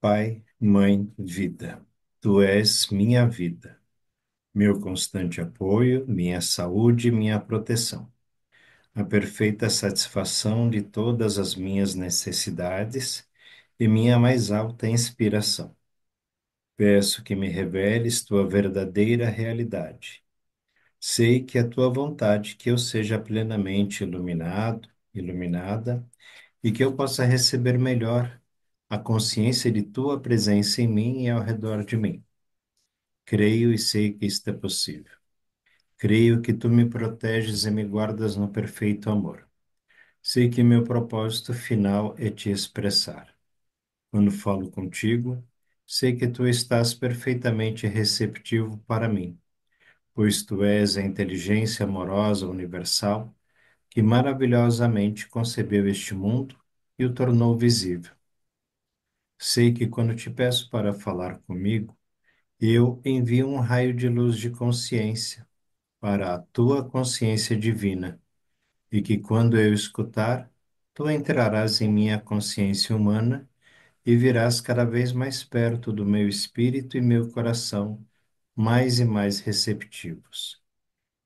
Pai, Mãe, Vida, Tu és minha vida, meu constante apoio, minha saúde e minha proteção, a perfeita satisfação de todas as minhas necessidades e minha mais alta inspiração. Peço que me reveles Tua verdadeira realidade. Sei que é Tua vontade que eu seja plenamente iluminado, iluminada e que eu possa receber melhor a consciência de Tua presença em mim e ao redor de mim. Creio e sei que isto é possível. Creio que tu me proteges e me guardas no perfeito amor. Sei que meu propósito final é te expressar. Quando falo contigo, sei que tu estás perfeitamente receptivo para mim, pois tu és a inteligência amorosa universal que maravilhosamente concebeu este mundo e o tornou visível. Sei que quando te peço para falar comigo, eu envio um raio de luz de consciência para a tua consciência divina, e que quando eu escutar, tu entrarás em minha consciência humana e virás cada vez mais perto do meu espírito e meu coração, mais e mais receptivos.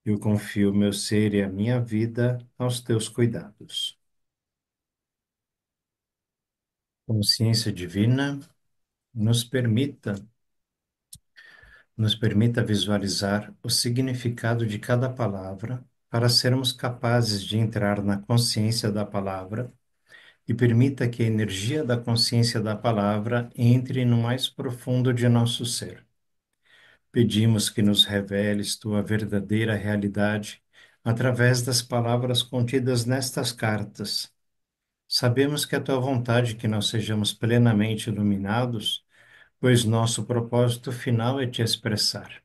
Eu confio meu ser e a minha vida aos teus cuidados. Consciência divina, nos permita, nos permita visualizar o significado de cada palavra para sermos capazes de entrar na consciência da palavra e permita que a energia da consciência da palavra entre no mais profundo de nosso ser. Pedimos que nos reveles tua verdadeira realidade através das palavras contidas nestas cartas. Sabemos que é tua vontade que nós sejamos plenamente iluminados, pois nosso propósito final é te expressar.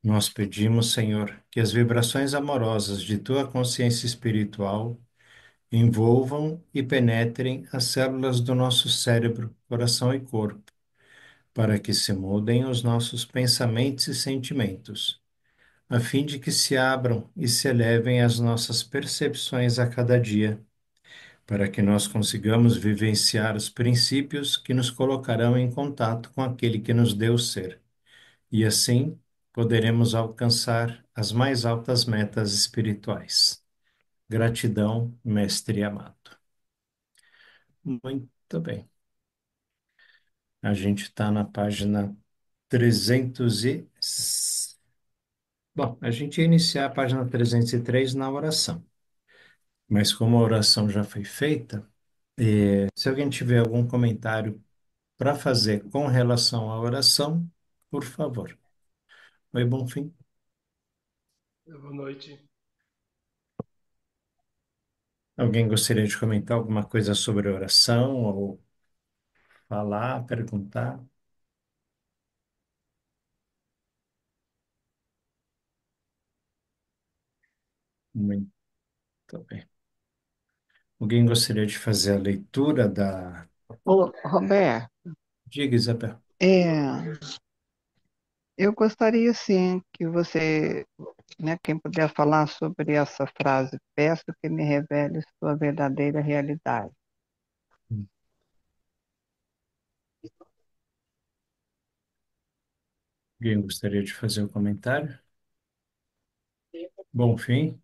Nós pedimos, Senhor, que as vibrações amorosas de tua consciência espiritual envolvam e penetrem as células do nosso cérebro, coração e corpo, para que se mudem os nossos pensamentos e sentimentos, a fim de que se abram e se elevem as nossas percepções a cada dia, para que nós consigamos vivenciar os princípios que nos colocarão em contato com aquele que nos deu o ser, e assim poderemos alcançar as mais altas metas espirituais. Gratidão, Mestre amado. Muito bem. A gente está na página 300 e... Bom, a gente ia iniciar a página 303 na oração, mas como a oração já foi feita, se alguém tiver algum comentário para fazer com relação à oração, por favor. Oi, Bonfim. Boa noite. Alguém gostaria de comentar alguma coisa sobre a oração ou falar, perguntar? Muito bem. Alguém gostaria de fazer a leitura da... Ô, Roberto, Diga, Isabel. é, eu gostaria sim que você, né, quem puder falar sobre essa frase, peço que me revele sua verdadeira realidade. Alguém gostaria de fazer o comentário? Bonfim,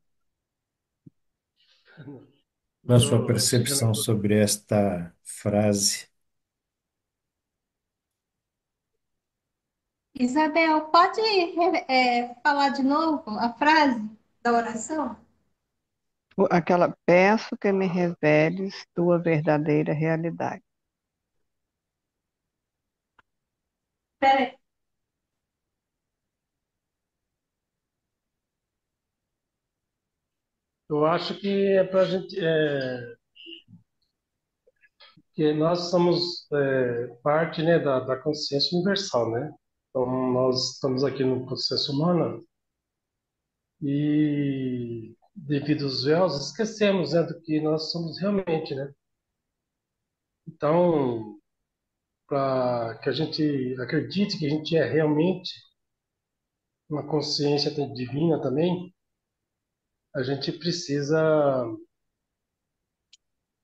da sua Estou chegando percepção agora. sobre esta frase. Isabel, pode falar de novo a frase da oração? Aquela, peço que me reveles tua verdadeira realidade. Peraí. Eu acho que é para a gente, que nós somos parte, né, da consciência universal, né? Então nós estamos aqui no processo humano e devido aos véus esquecemos, né, do que nós somos realmente, né? Então, para que a gente acredite que a gente é realmente uma consciência divina também, a gente precisa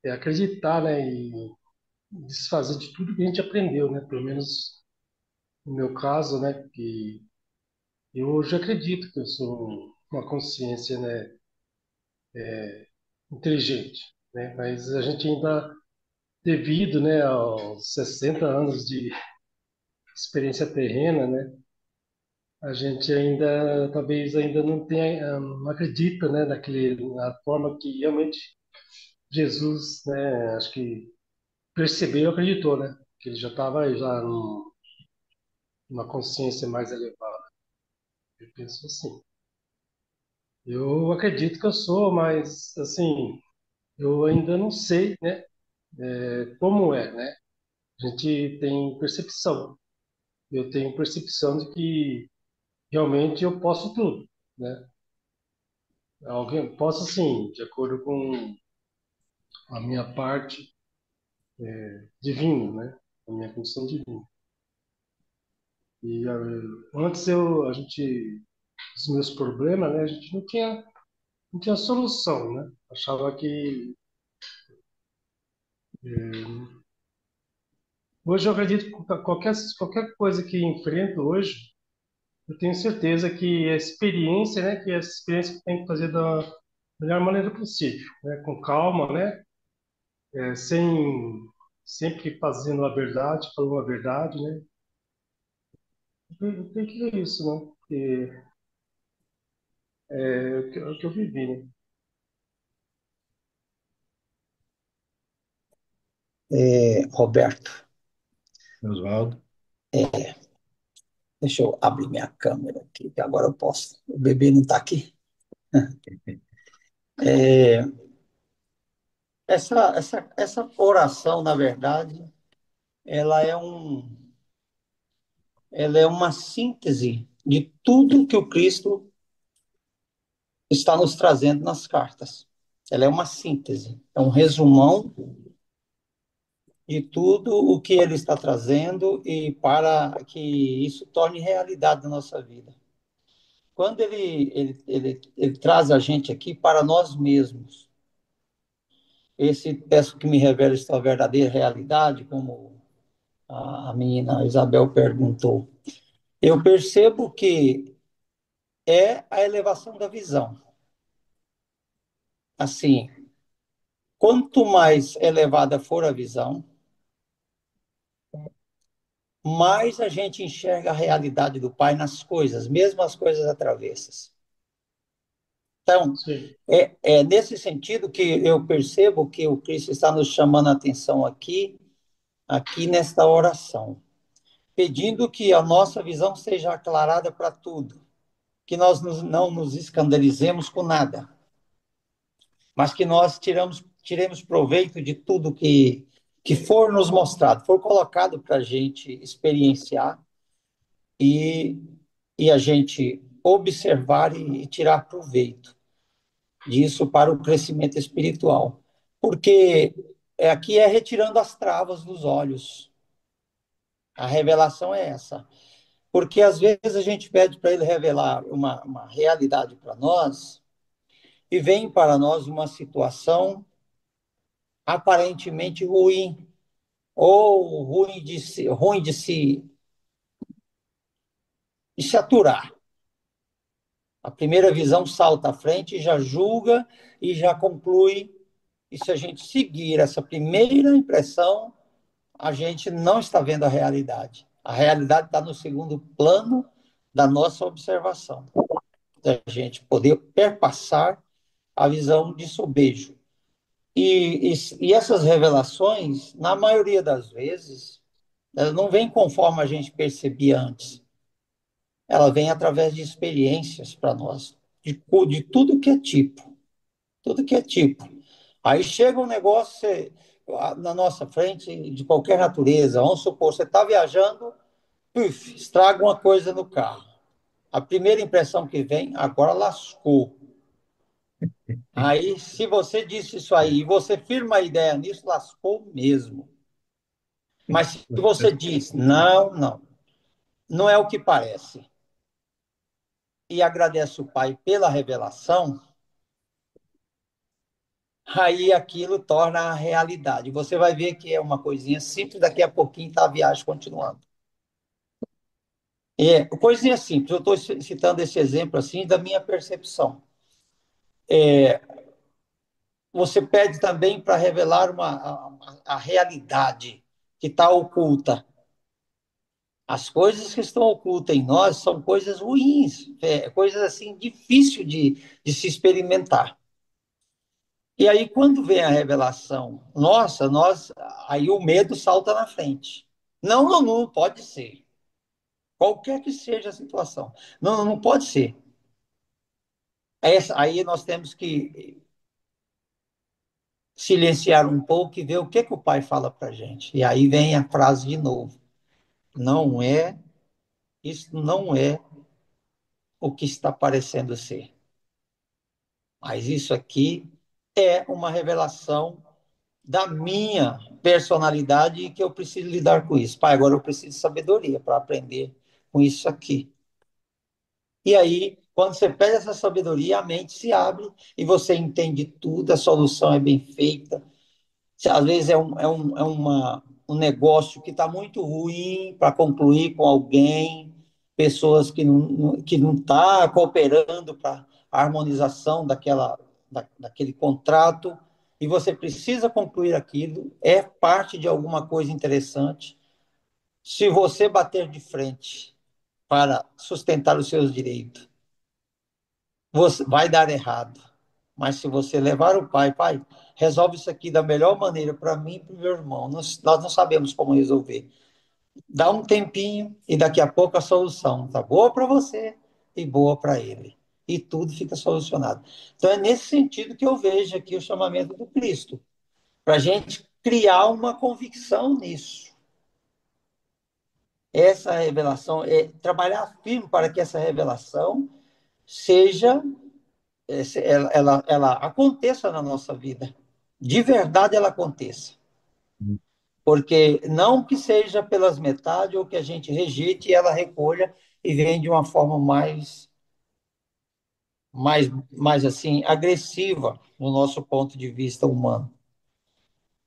acreditar, né, desfazer de tudo que a gente aprendeu, né? Pelo menos no meu caso, né? Que eu hoje acredito que eu sou uma consciência, né? Inteligente, né? Mas a gente ainda, devido, né? Aos 60 anos de experiência terrena, né? A gente ainda, talvez ainda não tenha, não acredita, né? Na forma que realmente Jesus, né? Acho que percebeu e acreditou, né? Que ele já estava já numa consciência mais elevada. Eu penso assim. Eu acredito que eu sou, mas assim, eu ainda não sei, né? Como é, né? A gente tem percepção. Eu tenho percepção de que realmente eu posso tudo, né? Alguém posso sim, de acordo com a minha parte divina, né? A minha condição divina. E antes a gente, os meus problemas, né? A gente não tinha solução, né? Achava que hoje eu acredito que qualquer coisa que enfrento hoje, eu tenho certeza que a experiência, né? Que essa experiência tem que fazer da melhor maneira possível, né? Com calma, né? Sem sempre fazendo a verdade, falando a verdade, né? Tem que ver isso, né? Porque é o que eu vivi, né? Roberto, Oswaldo, deixa eu abrir minha câmera aqui, que agora eu posso. O bebê não está aqui. É, essa oração, na verdade, ela é ela é uma síntese de tudo que o Cristo está nos trazendo nas cartas. Ela é uma síntese, é um resumão de tudo o que ele está trazendo e para que isso torne realidade na nossa vida. Quando ele traz a gente aqui para nós mesmos, esse peço que me revele sua verdadeira realidade, como a menina Isabel perguntou, eu percebo que é a elevação da visão. Assim, quanto mais elevada for a visão, mais a gente enxerga a realidade do Pai nas coisas, mesmo as coisas atravessas. Então, Sim, é nesse sentido que eu percebo que o Cristo está nos chamando a atenção aqui nesta oração, pedindo que a nossa visão seja aclarada para tudo, que nós não nos escandalizemos com nada, mas que nós tiremos proveito de tudo que for nos mostrado, for colocado para a gente experienciar e, e a gente observar e tirar proveito disso para o crescimento espiritual. Porque aqui é retirando as travas dos olhos. A revelação é essa. Porque às vezes a gente pede para ele revelar uma realidade para nós e vem para nós uma situação aparentemente ruim, ou de se aturar. A primeira visão salta à frente, já julga e já conclui. E se a gente seguir essa primeira impressão, a gente não está vendo a realidade. A realidade está no segundo plano da nossa observação. Da gente poder perpassar a visão de sobejo. E essas revelações, na maioria das vezes, elas não vêm conforme a gente percebia antes. Ela vem através de experiências para nós, de tudo que é tipo. Tudo que é tipo. Aí chega um negócio na nossa frente, de qualquer natureza. Vamos supor, você está viajando, puf, estraga uma coisa no carro. A primeira impressão que vem, agora lascou. Aí, se você disse isso aí e você firma a ideia nisso, lascou mesmo. Mas se você diz, não é o que parece, e agradece o Pai pela revelação, aí aquilo torna a realidade. Você vai ver que é uma coisinha simples, daqui a pouquinho está a viagem continuando. É, coisinha simples, eu estou citando esse exemplo assim da minha percepção. Você pede também para revelar a realidade que está oculta. As coisas que estão ocultas em nós são coisas ruins, coisas assim difíceis de se experimentar. E aí, quando vem a revelação, nossa, aí o medo salta na frente. Não, não, não pode ser. Qualquer que seja a situação. Não, não pode ser. Aí nós temos que silenciar um pouco e ver o que, que o pai fala para a gente. E aí vem a frase de novo. Não é, isso não é o que está parecendo ser. Mas isso aqui é uma revelação da minha personalidade e que eu preciso lidar com isso. Pai, agora eu preciso de sabedoria para aprender com isso aqui. E aí, quando você pede essa sabedoria, a mente se abre e você entende tudo, a solução é bem feita. Às vezes um negócio que está muito ruim para concluir com alguém, pessoas que não tá cooperando para a harmonização daquele contrato, e você precisa concluir aquilo, é parte de alguma coisa interessante. Se você bater de frente para sustentar os seus direitos, você vai dar errado. Mas se você levar o pai, resolve isso aqui da melhor maneira para mim e para o meu irmão. Nós não sabemos como resolver. Dá um tempinho e daqui a pouco a solução está boa para você e boa para ele. E tudo fica solucionado. Então é nesse sentido que eu vejo aqui o chamamento do Cristo, para a gente criar uma convicção nisso. Essa revelação, trabalhar firme para que essa revelação seja ela aconteça na nossa vida. De verdade ela aconteça. Porque não que seja pelas metades ou que a gente rejeite e ela recolha e venha de uma forma mais assim, agressiva no nosso ponto de vista humano.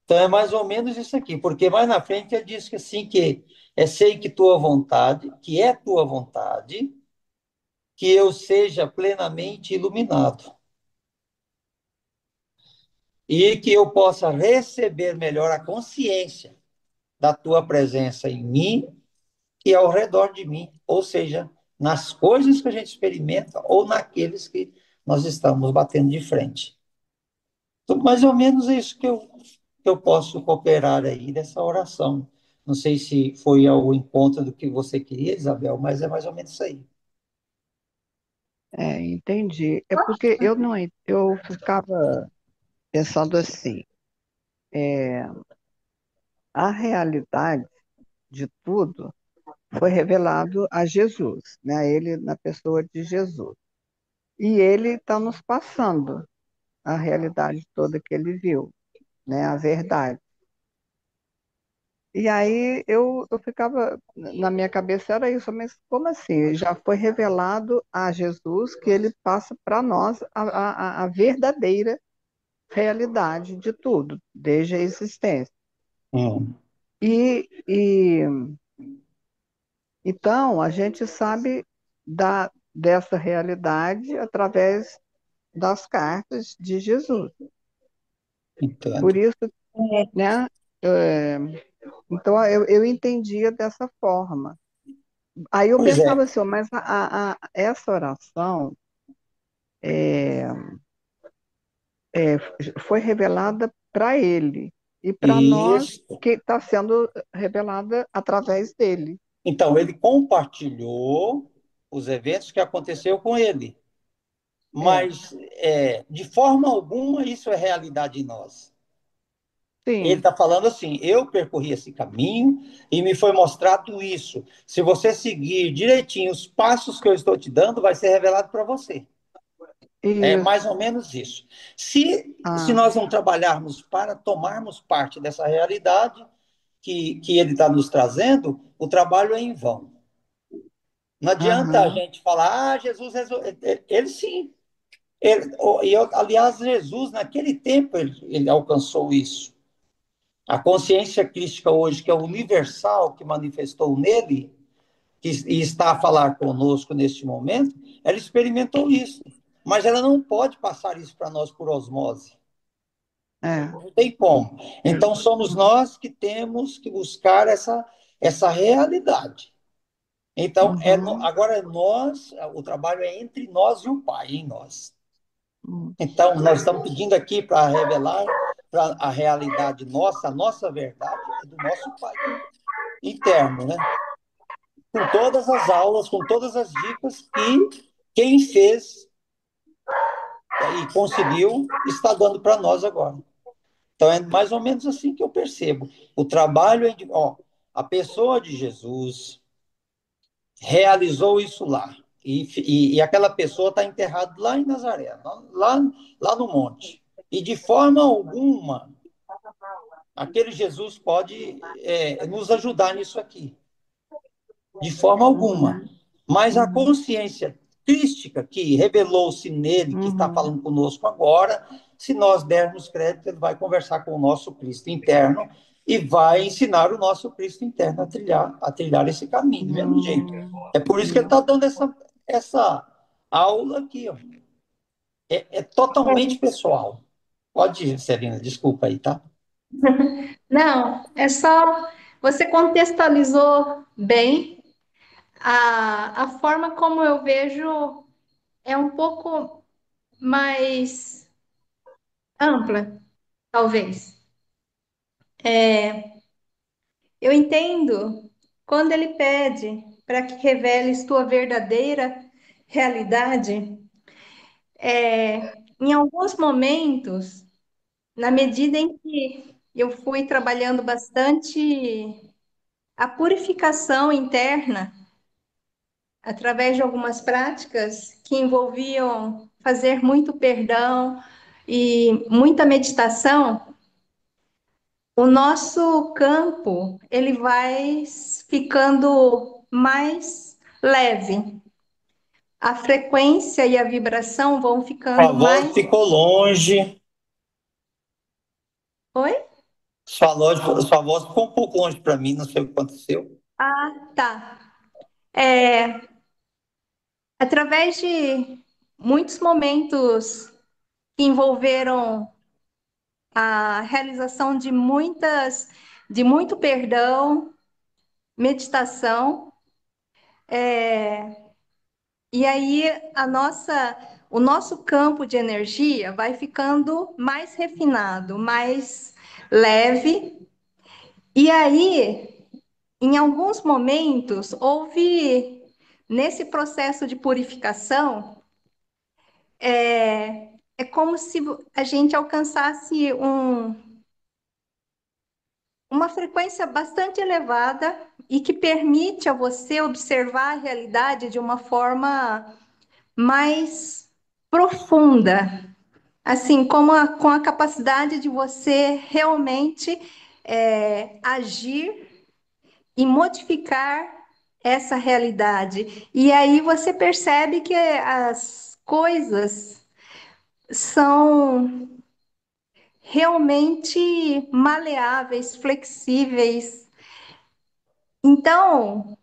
Então é mais ou menos isso aqui, porque mais na frente ele diz que assim que sei que tua vontade, que é tua vontade, que eu seja plenamente iluminado e que eu possa receber melhor a consciência da tua presença em mim e ao redor de mim, ou seja, nas coisas que a gente experimenta ou naqueles que nós estamos batendo de frente. Então, mais ou menos isso que eu posso cooperar aí dessa oração. Não sei se foi ao encontro do que você queria, Isabel, mas é mais ou menos isso aí. Entendi. É porque eu não, eu ficava pensando assim, é, a realidade de tudo foi revelado a Jesus, né? A ele na pessoa de Jesus. E ele está nos passando a realidade toda que ele viu, né? A verdade. E aí eu ficava, na minha cabeça era isso, mas como assim? Já foi revelado a Jesus que ele passa para nós a verdadeira realidade de tudo, desde a existência. Hum. E então a gente sabe dessa realidade através das cartas de Jesus. Por Entendo. isso, né? é, então eu entendia dessa forma. Aí eu Pois é. pensava assim, ó, mas essa oração é, é, foi revelada para ele e para nós Isso. que está sendo revelada através dele. Então, ele compartilhou os eventos que aconteceu com ele. É, Mas, de forma alguma, isso é realidade em nós. Ele sim, está falando assim: eu percorri esse caminho e me foi mostrado isso. Se você seguir direitinho os passos que eu estou te dando, vai ser revelado para você. É mais isso. ou menos isso. Se Ah, nós não trabalharmos para tomarmos parte dessa realidade que ele está nos trazendo, o trabalho é em vão. Não adianta a aham, gente falar, Jesus resolveu. Ele sim. Aliás, Jesus, naquele tempo, ele alcançou isso. A consciência crística hoje, que é universal, que manifestou nele, e está a falar conosco neste momento, ela experimentou isso. Mas ela não pode passar isso para nós por osmose. É. Não tem como. Então, somos nós que temos que buscar essa realidade. Então, Uhum. agora nós, o trabalho é entre nós e o Pai, em nós. Uhum. Então, nós estamos pedindo aqui para revelar para a realidade nossa, a nossa verdade é do nosso Pai interno, né? Com todas as aulas, com todas as dicas que quem fez e conseguiu está dando para nós agora. Então, é mais ou menos assim que eu percebo. O trabalho é de, ó, a pessoa de Jesus realizou isso lá. E aquela pessoa está enterrada lá em Nazaré, lá no monte. E de forma alguma, aquele Jesus pode nos ajudar nisso aqui. De forma alguma. Uhum. Mas a Uhum. consciência crística que revelou-se nele, que está Uhum. falando conosco agora, se nós dermos crédito, ele vai conversar com o nosso Cristo interno e vai ensinar o nosso Cristo interno a trilhar esse caminho, do mesmo jeito. É por isso que ele Uhum. está dando essa aula aqui. Ó. É totalmente pessoal. Pode ir, Celina, desculpa aí, tá? Não, é só você contextualizou bem a forma como eu vejo é um pouco mais ampla, talvez. Eu entendo quando ele pede para que reveles tua verdadeira realidade, em alguns momentos, na medida em que eu fui trabalhando bastante a purificação interna, através de algumas práticas que envolviam fazer muito perdão e muita meditação, o nosso campo ele vai ficando mais leve. A frequência e a vibração vão Sua ficando voz mais. ficou longe, Oi? sua voz ficou um pouco longe para mim, não sei o que aconteceu. Ah, tá. É, através de muitos momentos que envolveram a realização de muito perdão, meditação, e aí o nosso campo de energia vai ficando mais refinado, mais leve. E aí, em alguns momentos, houve nesse processo de purificação, é como se a gente alcançasse uma frequência bastante elevada e que permite a você observar a realidade de uma forma mais profunda, assim, com a capacidade de você realmente agir e modificar essa realidade. E aí você percebe que as coisas são realmente maleáveis, flexíveis. Então,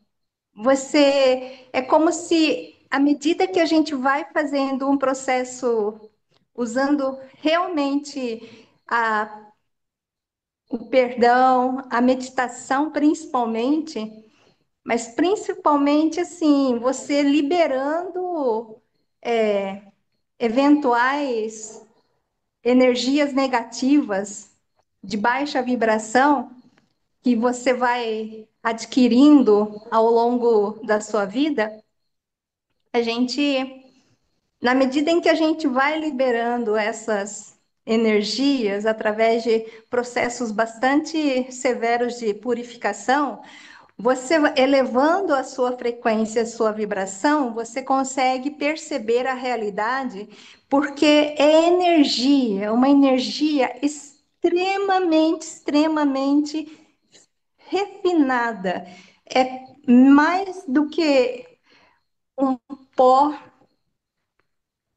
você é como se, à medida que a gente vai fazendo um processo, usando realmente o perdão, a meditação principalmente, mas principalmente assim, você liberando eventuais energias negativas de baixa vibração que você vai adquirindo ao longo da sua vida, a gente na medida em que a gente vai liberando essas energias através de processos bastante severos de purificação, você elevando a sua frequência, a sua vibração, você consegue perceber a realidade, porque é energia, uma energia extremamente refinada. É mais do que um pó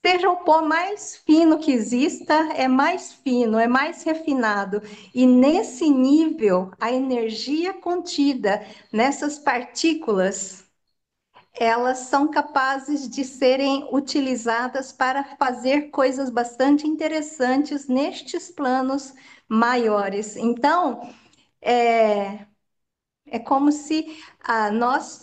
seja o pó mais fino que exista, é mais fino, é mais refinado. E nesse nível, a energia contida nessas partículas, elas são capazes de serem utilizadas para fazer coisas bastante interessantes nestes planos maiores. Então, é como se nós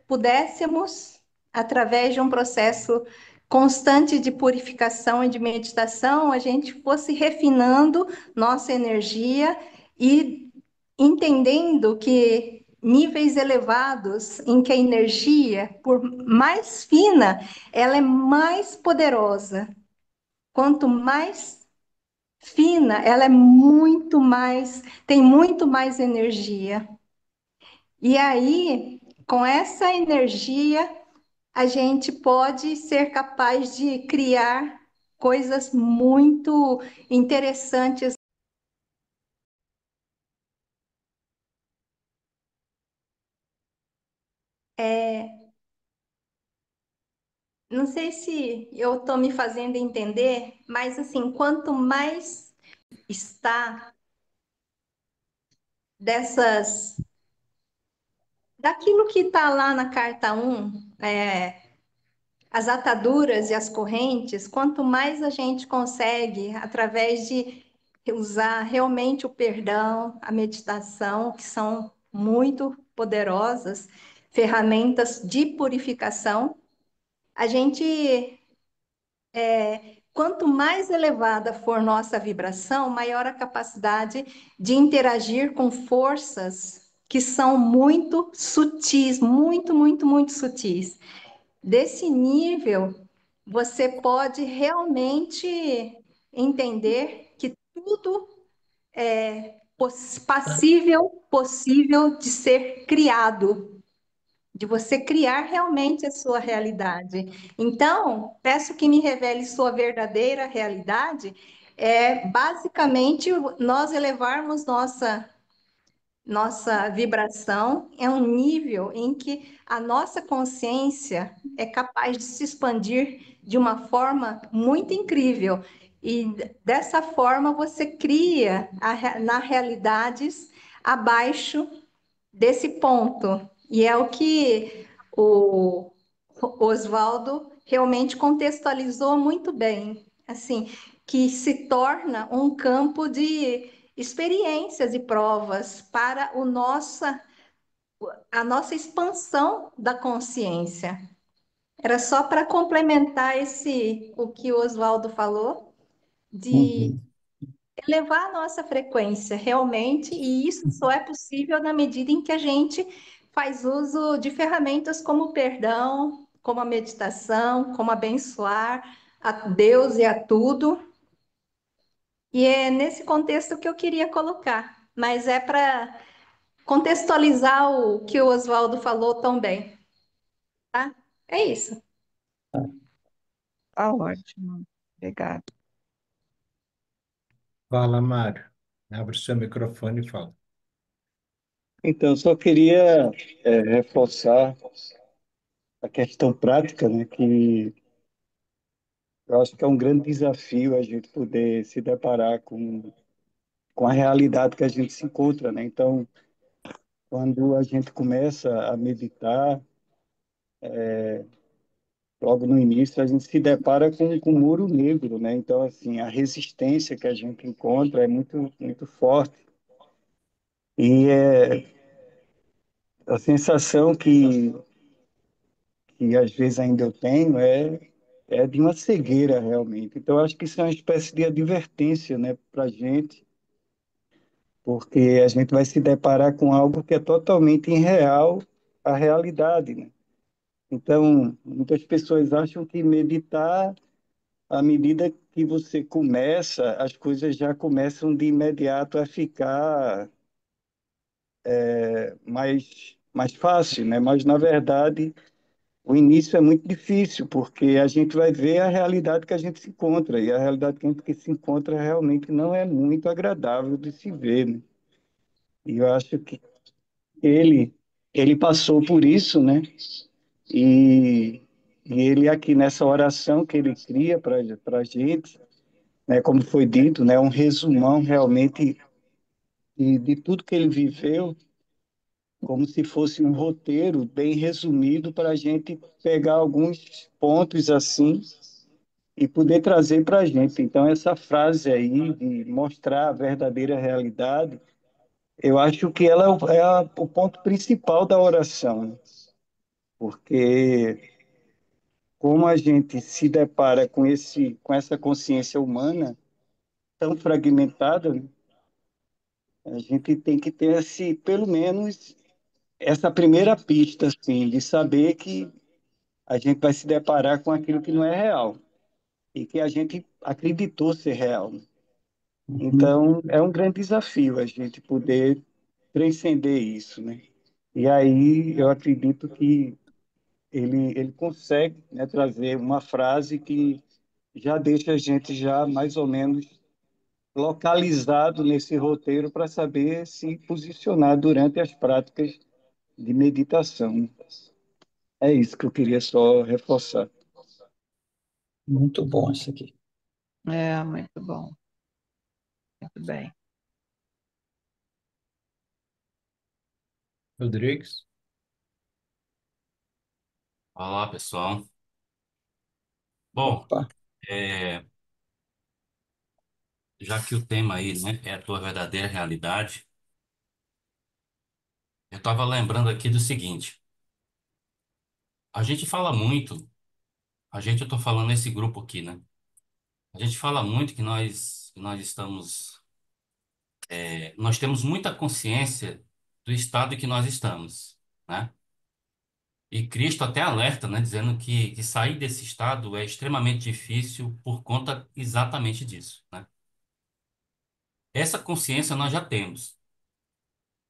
pudéssemos, através de um processo constante de purificação e de meditação, a gente fosse refinando nossa energia e entendendo que níveis elevados em que a energia, por mais fina, ela é mais poderosa. Quanto mais fina, ela é muito mais, tem muito mais energia. E aí, com essa energia, a gente pode ser capaz de criar coisas muito interessantes. Não sei se eu estou me fazendo entender, mas assim, quanto mais está dessas, daquilo que está lá na carta um, as ataduras e as correntes, quanto mais a gente consegue, através de usar realmente o perdão, a meditação, que são muito poderosas, ferramentas de purificação, a gente, quanto mais elevada for nossa vibração, maior a capacidade de interagir com forças que são muito sutis, muito, muito, muito sutis. Desse nível, você pode realmente entender que tudo é possível de ser criado, de você criar realmente a sua realidade. Então, peço que me revele sua verdadeira realidade, é basicamente nós elevarmos nossa vibração é um nível em que a nossa consciência é capaz de se expandir de uma forma muito incrível. E dessa forma você cria na realidades abaixo desse ponto. E é o que o Oswaldo realmente contextualizou muito bem, assim, que se torna um campo de experiências e provas para a nossa expansão da consciência. Era só para complementar o que o Oswaldo falou, de Uhum. elevar a nossa frequência realmente, e isso só é possível na medida em que a gente faz uso de ferramentas como o perdão, como a meditação, como abençoar a Deus e a tudo. E é nesse contexto que eu queria colocar, mas é para contextualizar o que o Oswaldo falou tão bem, tá? É isso. Tá ótimo. Obrigada. Fala, Mário. Abre o seu microfone e fala. Então, só queria reforçar a questão prática, né, que eu acho que é um grande desafio a gente poder se deparar com a realidade que a gente se encontra, né? Então, quando a gente começa a meditar, logo no início, a gente se depara com um muro negro, né? Então, assim, a resistência que a gente encontra é muito, muito forte. E a sensação que às vezes ainda eu tenho é de uma cegueira realmente. Então, eu acho que isso é uma espécie de advertência, né, para a gente, porque a gente vai se deparar com algo que é totalmente irreal à realidade, né? Então, muitas pessoas acham que meditar, à medida que você começa, as coisas já começam de imediato a ficar mais fácil, né? Mas, na verdade, o início é muito difícil, porque a gente vai ver a realidade que a gente se encontra, e a realidade que a gente se encontra realmente não é muito agradável de se ver, né? E eu acho que ele, ele passou por isso, né? E, E ele aqui nessa oração que ele cria para a gente, né, como foi dito, né, um resumão realmente de tudo que ele viveu, como se fosse um roteiro bem resumido para a gente pegar alguns pontos assim e poder trazer para a gente. Então, essa frase aí de mostrar a verdadeira realidade, eu acho que ela o ponto principal da oração, né? Porque como a gente se depara com essa consciência humana tão fragmentada, né, a gente tem que ter pelo menos essa primeira pista, assim, de saber que a gente vai se deparar com aquilo que não é real e que a gente acreditou ser real. Uhum. Então, é um grande desafio a gente poder transcender isso, né? E aí eu acredito que ele consegue, né, trazer uma frase que já deixa a gente já mais ou menos localizado nesse roteiro para saber se posicionar durante as práticas de meditação. É isso que eu queria só reforçar. Muito bom isso aqui. É, muito bom, muito bem. Rodrigues? Olá, pessoal. Bom, Opa, é, já que o tema aí, né, é a tua verdadeira realidade, eu estava lembrando aqui do seguinte: a gente fala muito, eu estou falando nesse grupo aqui, né? A gente fala muito que nós estamos, nós temos muita consciência do estado em que nós estamos, né? E Cristo até alerta, né, dizendo que sair desse estado é extremamente difícil por conta exatamente disso, né? Essa consciência nós já temos.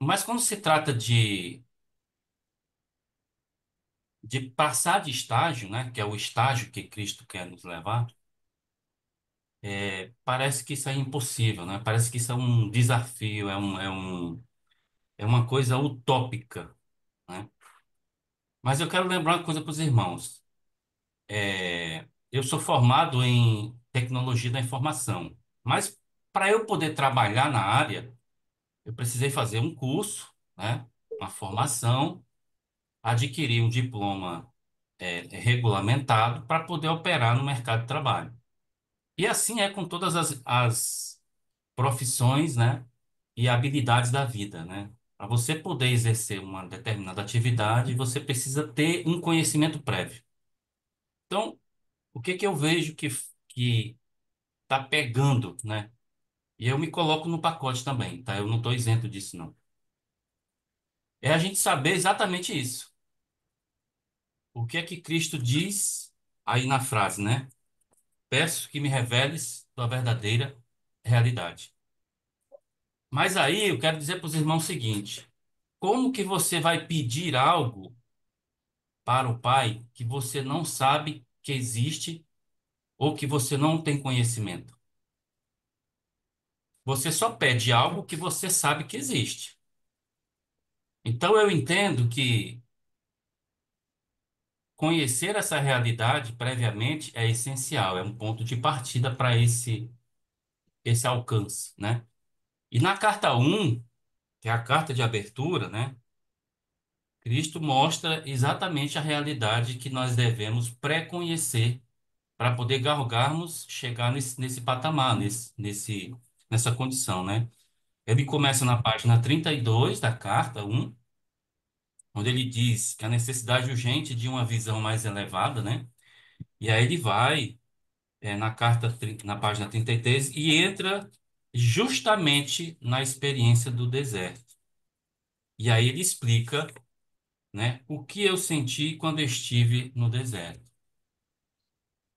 Mas quando se trata de passar de estágio, né, que é o estágio que Cristo quer nos levar, parece que isso é impossível, né? Parece que isso é um desafio, é uma coisa utópica, né? Mas eu quero lembrar uma coisa para os irmãos. Eu sou formado em tecnologia da informação, mas para eu poder trabalhar na área, eu precisei fazer um curso, né, uma formação, adquirir um diploma regulamentado para poder operar no mercado de trabalho. E assim é com todas as profissões, né, e habilidades da vida, né? Para você poder exercer uma determinada atividade, você precisa ter um conhecimento prévio. Então, o que que eu vejo que está pegando, né? E eu me coloco no pacote também, tá? Eu não estou isento disso, não. É a gente saber exatamente isso. O que é que Cristo diz aí na frase, né? Peço que me reveles tua verdadeira realidade. Mas aí eu quero dizer para os irmãos o seguinte: como que você vai pedir algo para o Pai que você não sabe que existe ou que você não tem conhecimento? Você só pede algo que você sabe que existe. Então eu entendo que conhecer essa realidade previamente é essencial, é um ponto de partida para esse alcance, né? E na carta um, que é a carta de abertura, né? Cristo mostra exatamente a realidade que nós devemos pré-conhecer para poder galgarmos, chegar nesse patamar, nessa condição, né? Ele começa na página 32 da carta um, onde ele diz que a necessidade urgente de uma visão mais elevada, né? E aí ele vai na página 33 e entra justamente na experiência do deserto. E aí ele explica, né, o que eu senti quando eu estive no deserto.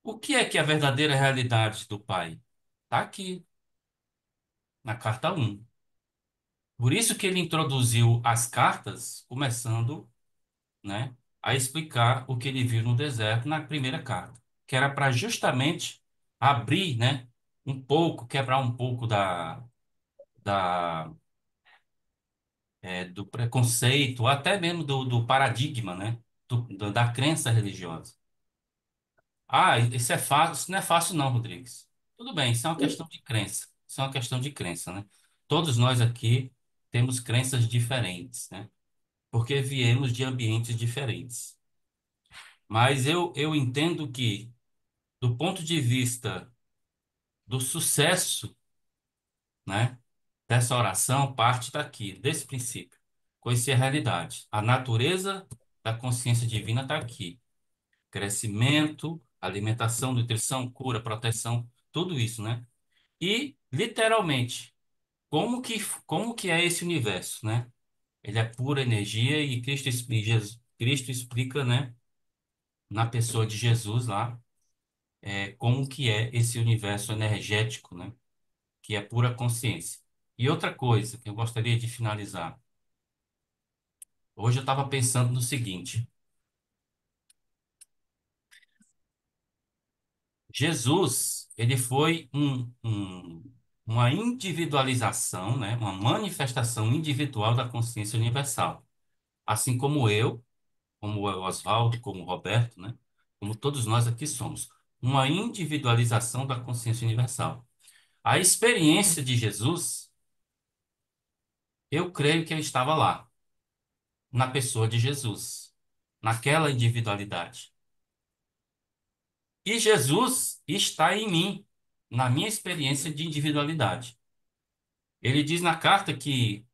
O que é que é a verdadeira realidade do Pai? Está aqui, na carta um. Por isso que ele introduziu as cartas, começando, né, a explicar o que ele viu no deserto na primeira carta, que era para justamente abrir, né, um pouco, quebrar um pouco da, do preconceito, até mesmo do paradigma, né, da crença religiosa. Ah, isso é fácil. Isso não é fácil, não, Rodrigues. Tudo bem, isso é uma questão de crença. Isso é uma questão de crença, né? Todos nós aqui temos crenças diferentes, né? Porque viemos de ambientes diferentes. Mas eu entendo que, do ponto de vista do sucesso, né, dessa oração, parte daqui, desse princípio. Conhecer a realidade. A natureza da consciência divina está aqui. Crescimento, alimentação, nutrição, cura, proteção, tudo isso, né? E, literalmente, como que, como que é esse universo, né? Ele é pura energia e Cristo explica, né, na pessoa de Jesus lá, como que é esse universo energético, né? Que é pura consciência. E outra coisa que eu gostaria de finalizar. Hoje eu estava pensando no seguinte: Jesus, ele foi uma individualização, né? Uma manifestação individual da consciência universal. Assim como o Oswaldo, como o Roberto, né? Como todos nós aqui somos. Uma individualização da consciência universal. A experiência de Jesus, eu creio que ele estava lá, na pessoa de Jesus, naquela individualidade. E Jesus está em mim, na minha experiência de individualidade. Ele diz na carta que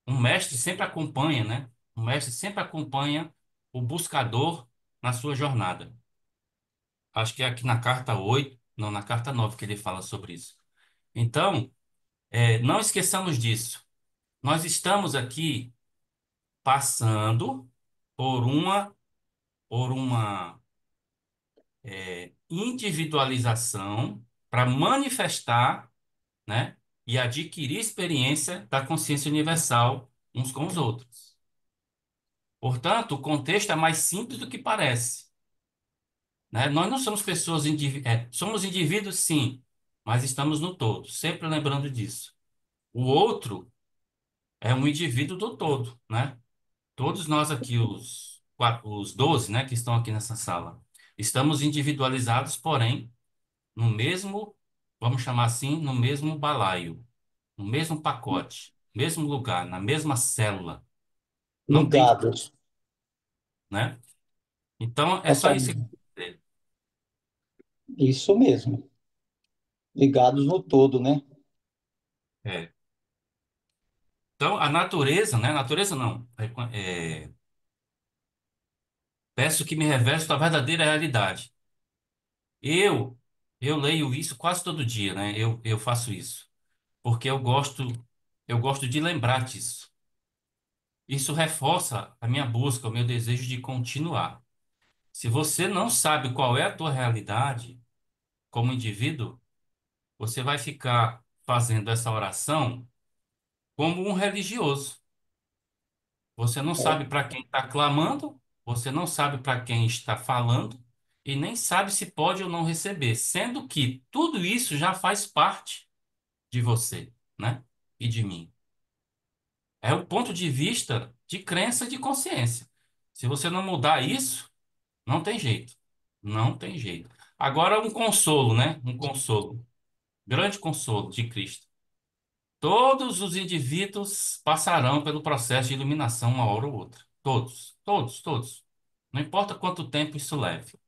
um mestre sempre acompanha, né? Um mestre sempre acompanha o buscador na sua jornada. Acho que é aqui na carta 8, não, na carta 9 que ele fala sobre isso. Então, não esqueçamos disso. Nós estamos aqui passando por uma individualização para manifestar, né, e adquirir experiência da consciência universal uns com os outros. Portanto, o contexto é mais simples do que parece, né? Nós não somos pessoas somos indivíduos, sim, mas estamos no todo, sempre lembrando disso. O outro é um indivíduo do todo, né? Todos nós aqui, os 12, né, que estão aqui nessa sala, estamos individualizados, porém, no mesmo, vamos chamar assim, no mesmo balaio, no mesmo pacote, mesmo lugar, na mesma célula. Não tem, Ligados. né? Então, é só isso que eu Totalmente. quero dizer. Isso mesmo. Ligados no todo, né? É. Então, a natureza, né? Natureza não. Peço que me revele a verdadeira realidade. Eu, eu leio isso quase todo dia, né? Eu faço isso. Porque eu gosto de lembrar disso. Isso reforça a minha busca, o meu desejo de continuar. Se você não sabe qual é a tua realidade como indivíduo, você vai ficar fazendo essa oração como um religioso. Você não É, sabe para quem está clamando, você não sabe para quem está falando e nem sabe se pode ou não receber, sendo que tudo isso já faz parte de você, né? E de mim. É o ponto de vista de crença e de consciência. Se você não mudar isso, não tem jeito. Não tem jeito. Agora, um consolo, né? Um consolo. Grande consolo de Cristo. Todos os indivíduos passarão pelo processo de iluminação uma hora ou outra. Todos, todos, todos. Não importa quanto tempo isso leve.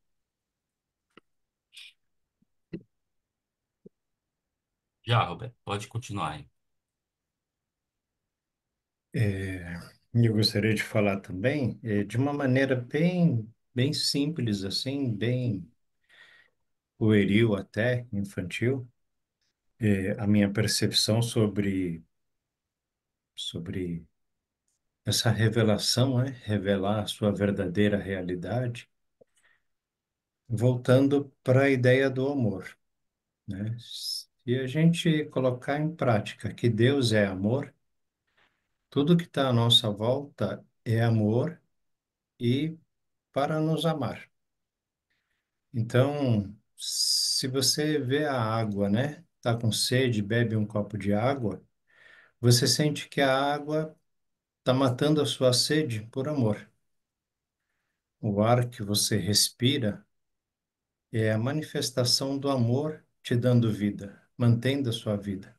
Já, Roberto, pode continuar aí. É, eu gostaria de falar também, de uma maneira bem simples, assim, bem pueril até, infantil, a minha percepção sobre essa revelação, né? Revelar a sua verdadeira realidade, voltando para a ideia do amor, né? Se a gente colocar em prática que Deus é amor, tudo que está à nossa volta é amor e para nos amar. Então, se você vê a água, né? Tá com sede, bebe um copo de água, você sente que a água está matando a sua sede por amor. O ar que você respira É a manifestação do amor te dando vida, mantendo a sua vida.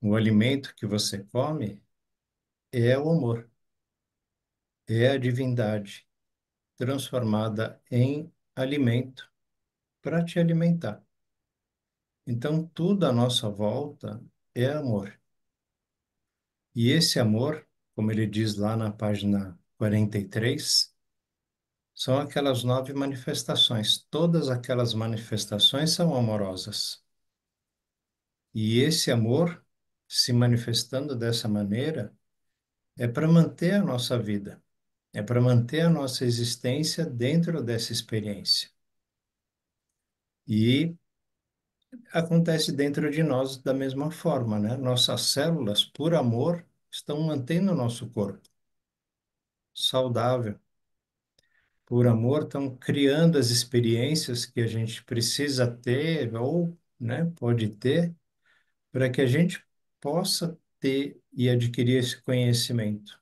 O alimento que você come é o amor, é a divindade transformada em alimento para te alimentar. Então, tudo à nossa volta é amor. E esse amor, como ele diz lá na página 43, são aquelas 9 manifestações. Todas aquelas manifestações são amorosas. E esse amor, se manifestando dessa maneira, é para manter a nossa vida, é para manter a nossa existência dentro dessa experiência. E acontece dentro de nós da mesma forma, né? Nossas células, por amor, estão mantendo o nosso corpo saudável. Por amor, estão criando as experiências que a gente precisa ter ou, né, pode ter para que a gente possa ter e adquirir esse conhecimento,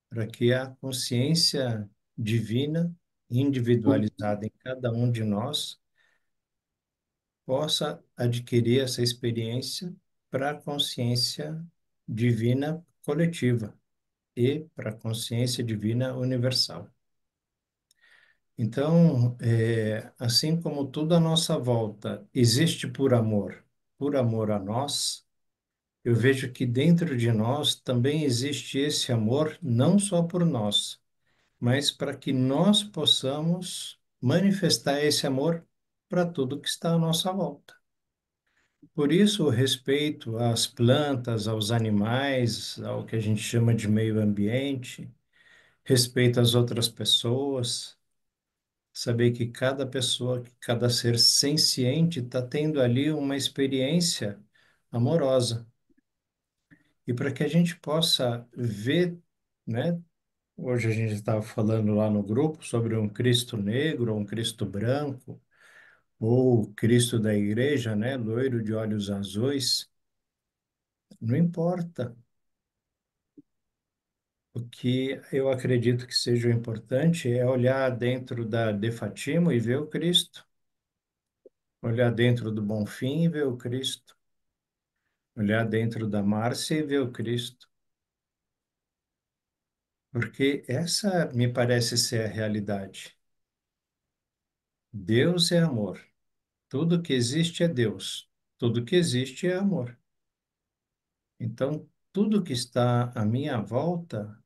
para que a consciência divina, individualizada em cada um de nós, possa adquirir essa experiência para a consciência divina coletiva e para a consciência divina universal. Então, assim como tudo à nossa volta existe por amor a nós, eu vejo que dentro de nós também existe esse amor, não só por nós, mas para que nós possamos manifestar esse amor para tudo que está à nossa volta. Por isso, o respeito às plantas, aos animais, ao que a gente chama de meio ambiente, respeito às outras pessoas, saber que cada pessoa, que cada ser senciente está tendo ali uma experiência amorosa. E para que a gente possa ver, né? Hoje a gente estava falando lá no grupo sobre um Cristo negro, ou um Cristo branco, ou o Cristo da igreja, né? Loiro de olhos azuis. Não importa. O que eu acredito que seja o importante é olhar dentro da de Fátima e ver o Cristo. Olhar dentro do Bonfim e ver o Cristo. Olhar dentro da Márcia e ver o Cristo. Porque essa me parece ser a realidade. Deus é amor. Tudo que existe é Deus. Tudo que existe é amor. Então, tudo que está à minha volta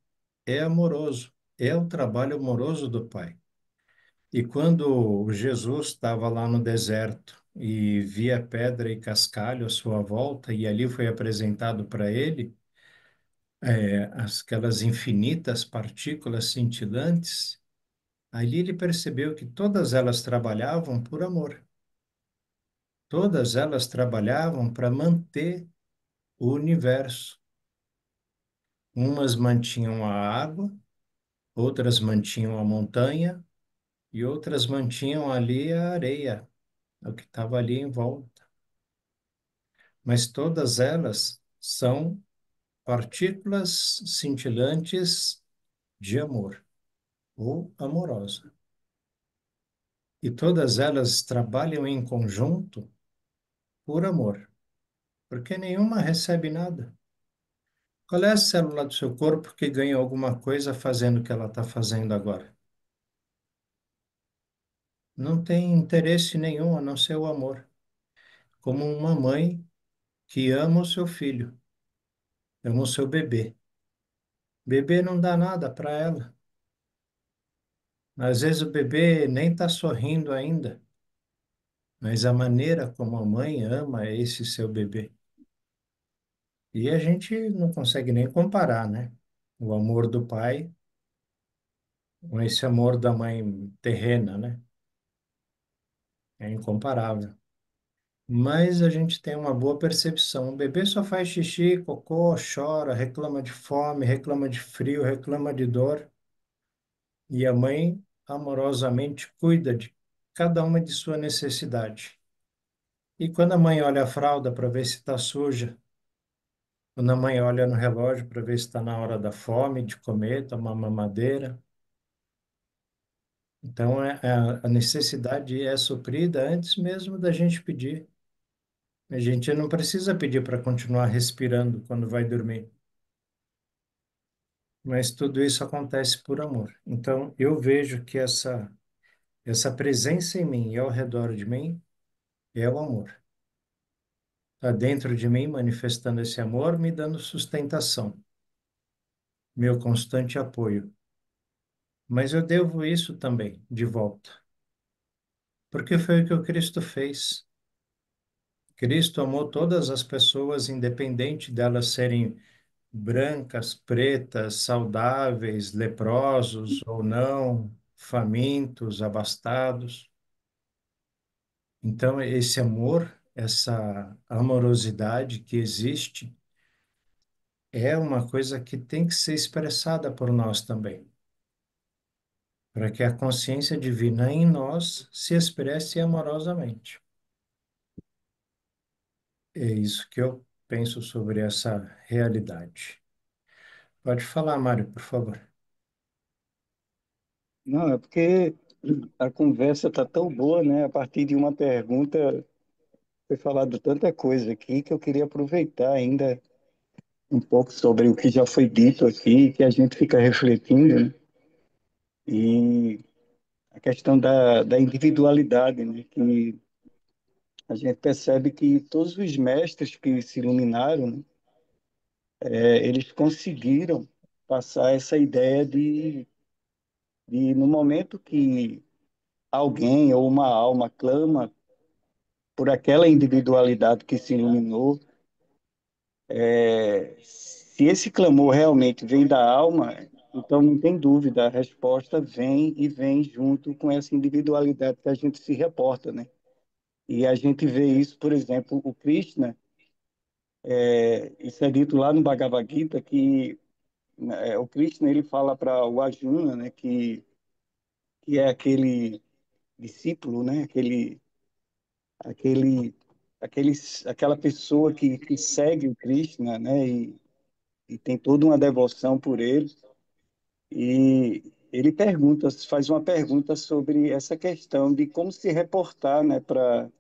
é amoroso. É o trabalho amoroso do Pai. E quando Jesus estava lá no deserto e via pedra e cascalho à sua volta, e ali foi apresentado para ele aquelas infinitas partículas cintilantes, ali ele percebeu que todas elas trabalhavam por amor. Todas elas trabalhavam para manter o universo. Umas mantinham a água, outras mantinham a montanha e outras mantinham ali a areia, o que estava ali em volta. Mas todas elas são partículas cintilantes de amor ou amorosa. E todas elas trabalham em conjunto por amor, porque nenhuma recebe nada. Qual é a célula do seu corpo que ganha alguma coisa fazendo o que ela está fazendo agora? Não tem interesse nenhum a não ser o amor. Como uma mãe que ama o seu filho, ama o seu bebê. Bebê não dá nada para ela. Às vezes o bebê nem está sorrindo ainda, mas a maneira como a mãe ama esse seu bebê. E a gente não consegue nem comparar, né? O amor do pai com esse amor da mãe terrena, né? É incomparável. Mas a gente tem uma boa percepção. O bebê só faz xixi, cocô, chora, reclama de fome, reclama de frio, reclama de dor. E a mãe amorosamente cuida de cada uma de sua necessidade. E quando a mãe olha a fralda para ver se está suja, quando a mãe olha no relógio para ver se está na hora da fome, de comer, tomar mamadeira, Então, a necessidade é suprida antes mesmo da gente pedir. A gente não precisa pedir para continuar respirando quando vai dormir, mas tudo isso acontece por amor. Então, eu vejo que essa presença em mim e ao redor de mim é o amor. Está dentro de mim, manifestando esse amor, me dando sustentação, meu constante apoio. Mas eu devo isso também de volta, porque foi o que o Cristo fez. Cristo amou todas as pessoas, independente delas serem brancas, pretas, saudáveis, leprosos ou não, famintos, abastados. Então, esse amor, essa amorosidade que existe, é uma coisa que tem que ser expressada por nós também, para que a consciência divina em nós se expresse amorosamente. É isso que eu penso sobre essa realidade. Pode falar, Mário, por favor. Não, é porque a conversa está tão boa, né? A partir de uma pergunta foi falado tanta coisa aqui que eu queria aproveitar ainda um pouco sobre o que já foi dito aqui, que a gente fica refletindo, né? E a questão da individualidade, né? Que a gente percebe que todos os mestres que se iluminaram, né? Eles conseguiram passar essa ideia de no momento que alguém ou uma alma clama por aquela individualidade que se iluminou, se esse clamor realmente vem da alma, então não tem dúvida, a resposta vem e vem junto com essa individualidade que a gente se reporta, né? E a gente vê isso, por exemplo, o Krishna, isso é dito lá no Bhagavad Gita, que o Krishna ele fala para o Arjuna, né, que é aquele discípulo, né, aquele, aquele, aquela pessoa que segue o Krishna, né, e tem toda uma devoção por ele. E ele pergunta, faz uma pergunta sobre essa questão de como se reportar, né, para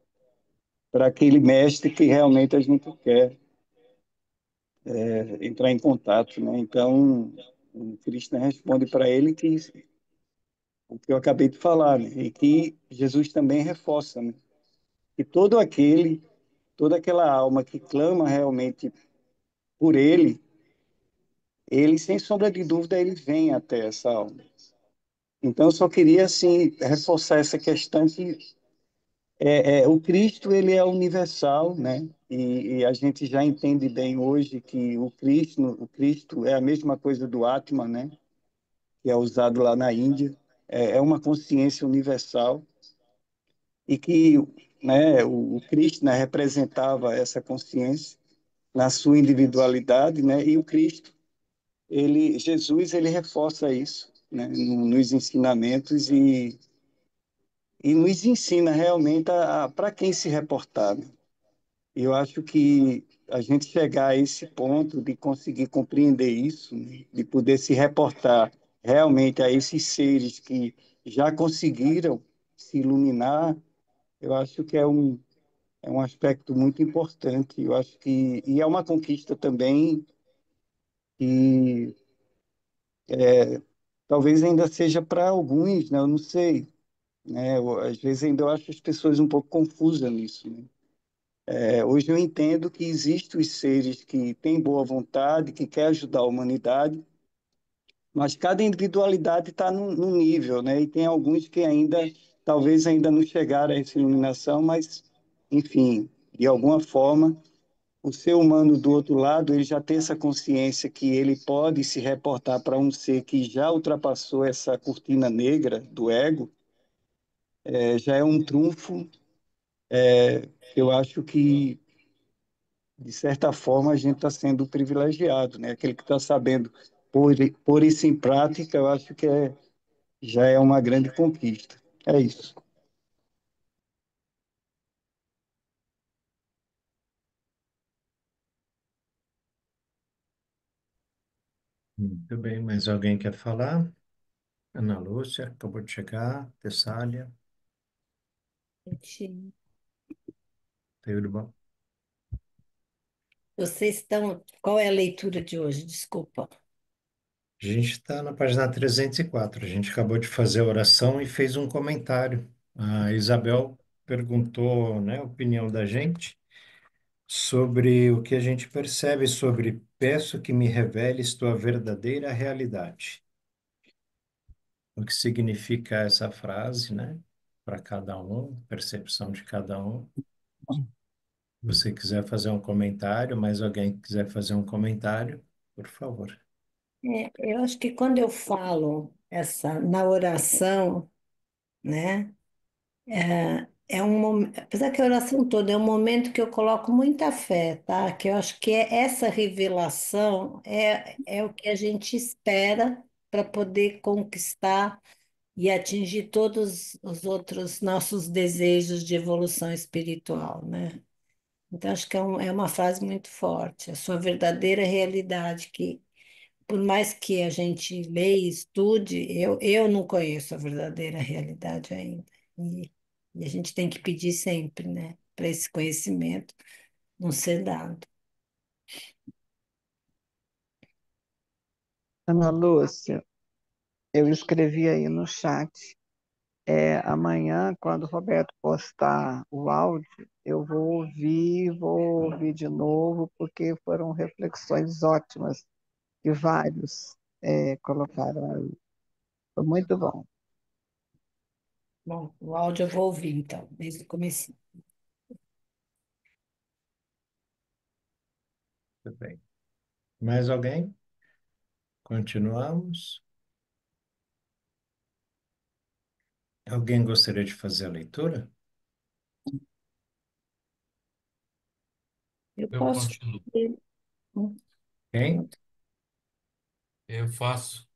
aquele mestre que realmente a gente quer entrar em contato, né? Então, o Krishna responde para ele que o que eu acabei de falar, né? E que Jesus também reforça, né? Que toda aquela alma que clama realmente por ele sem sombra de dúvida ele vem até essa alma. Então, eu só queria assim reforçar essa questão que o Cristo ele é universal, né? E a gente já entende bem hoje que o Cristo é a mesma coisa do Atman, né? Que é usado lá na Índia. É uma consciência universal e que, né? O Krishna representava essa consciência na sua individualidade, né? E o Cristo, Jesus, ele reforça isso, né? Nos ensinamentos e nos ensina realmente para quem se reportar, né? E eu acho que a gente chegar a esse ponto de conseguir compreender isso, né, de poder se reportar realmente a esses seres que já conseguiram se iluminar, eu acho que é um aspecto muito importante. Eu acho que e é uma conquista também que talvez ainda seja para alguns, né? Eu não sei, né? Às vezes ainda eu acho as pessoas um pouco confusas nisso, né? Hoje eu entendo que existem os seres que têm boa vontade, que querem ajudar a humanidade, mas cada individualidade está num nível, né? E tem alguns que talvez ainda não chegaram a essa iluminação, mas, enfim, de alguma forma, o ser humano do outro lado, ele já tem essa consciência que ele pode se reportar para um ser que já ultrapassou essa cortina negra do ego, já é um trunfo. Eu acho que de certa forma, a gente está sendo privilegiado, né? Aquele que está sabendo pôr isso em prática, eu acho que já é uma grande conquista. É isso. Muito bem, mais alguém quer falar? Ana Lúcia, acabou de chegar. Tessália, Gente, tudo bom? vocês estão. Qual é a leitura de hoje? Desculpa. A gente está na página 304. A gente acabou de fazer a oração e fez um comentário. A Isabel perguntou, né, a opinião da gente sobre o que a gente percebe sobre peço que me reveles tua verdadeira realidade. O que significa essa frase, né? Para cada um, percepção de cada um. Se você quiser fazer um comentário, mais alguém quiser fazer um comentário, por favor. Eu acho que quando eu falo essa na oração, né? É um momento, apesar que a oração toda é um momento que eu coloco muita fé, tá? Que eu acho que essa revelação é o que a gente espera para poder conquistar e atingir todos os outros nossos desejos de evolução espiritual, né? Então, acho que é uma frase muito forte, a sua verdadeira realidade, que por mais que a gente leia e estude, eu não conheço a verdadeira realidade ainda. E, e a gente tem que pedir sempre, né, para esse conhecimento não ser dado. Ana Lúcia, eu escrevi aí no chat. Amanhã, quando o Roberto postar o áudio, eu vou ouvir de novo, porque foram reflexões ótimas que vários colocaram aí. Foi muito bom. Bom, o áudio eu vou ouvir, então, desde o começo. Tudo bem. Mais alguém? Continuamos. Alguém gostaria de fazer a leitura? Eu Eu posso continuo. fazer. Quem? Eu faço.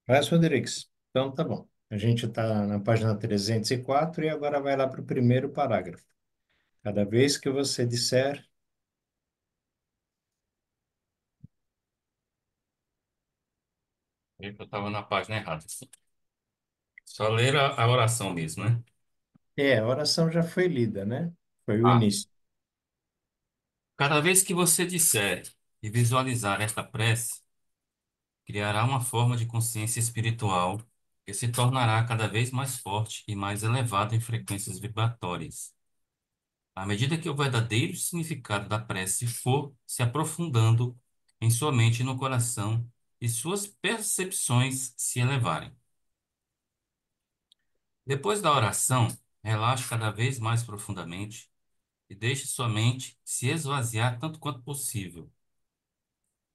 Vai, Rodrigues. Então, tá bom. A gente está na página 304 e agora vai lá para o primeiro parágrafo. Cada vez que você disser, Eu estava na página errada. Só ler a oração mesmo, né? a oração já foi lida, né? Foi o Ah, início. cada vez que você disser e visualizar esta prece, criará uma forma de consciência espiritual que se tornará cada vez mais forte e mais elevada em frequências vibratórias. À medida que o verdadeiro significado da prece for se aprofundando em sua mente e no coração e suas percepções se elevarem. Depois da oração, relaxe cada vez mais profundamente e deixe sua mente se esvaziar tanto quanto possível.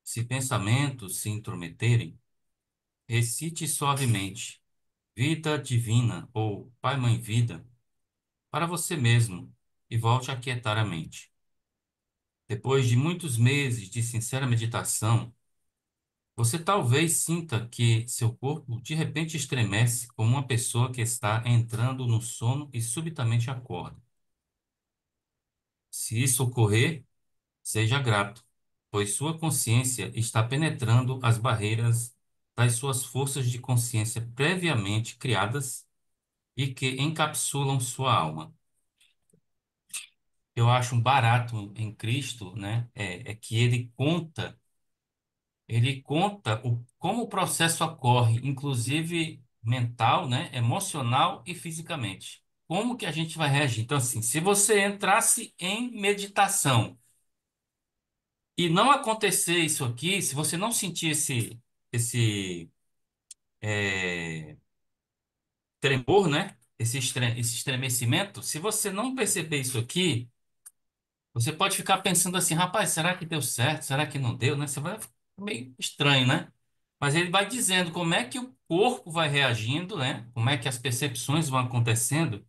Se pensamentos se intrometerem, recite suavemente Vida Divina ou Pai Mãe Vida para você mesmo e volte a aquietar a mente. Depois de muitos meses de sincera meditação, você talvez sinta que seu corpo de repente estremece como uma pessoa que está entrando no sono e subitamente acorda. Se isso ocorrer, seja grato, pois sua consciência está penetrando as barreiras das suas forças de consciência previamente criadas e que encapsulam sua alma. Eu acho um barato em Cristo, né? É que ele conta como o processo ocorre, inclusive mental, né? Emocional e fisicamente. Como que a gente vai reagir? Então, assim, se você entrasse em meditação e não acontecer isso aqui, se você não sentir esse tremor, né? Esse estremecimento, se você não perceber isso aqui, você pode ficar pensando assim, rapaz, será que deu certo? Será que não deu, né? Você vai ficar meio estranho, né? Mas ele vai dizendo como é que o corpo vai reagindo, né? Como é que as percepções vão acontecendo,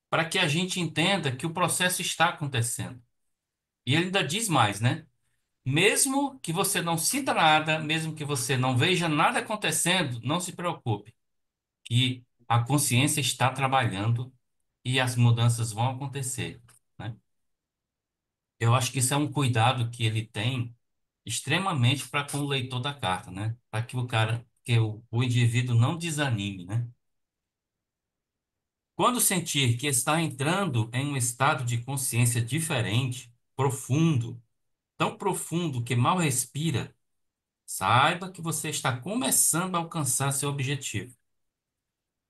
para que a gente entenda que o processo está acontecendo. E ele ainda diz mais, né? Mesmo que você não sinta nada, mesmo que você não veja nada acontecendo, não se preocupe, que a consciência está trabalhando e as mudanças vão acontecer, né? Eu acho que isso é um cuidado que ele tem extremamente para com o leitor da carta, né? Para que o cara, que o indivíduo não desanime, né? Quando sentir que está entrando em um estado de consciência diferente, profundo, tão profundo que mal respira, saiba que você está começando a alcançar seu objetivo.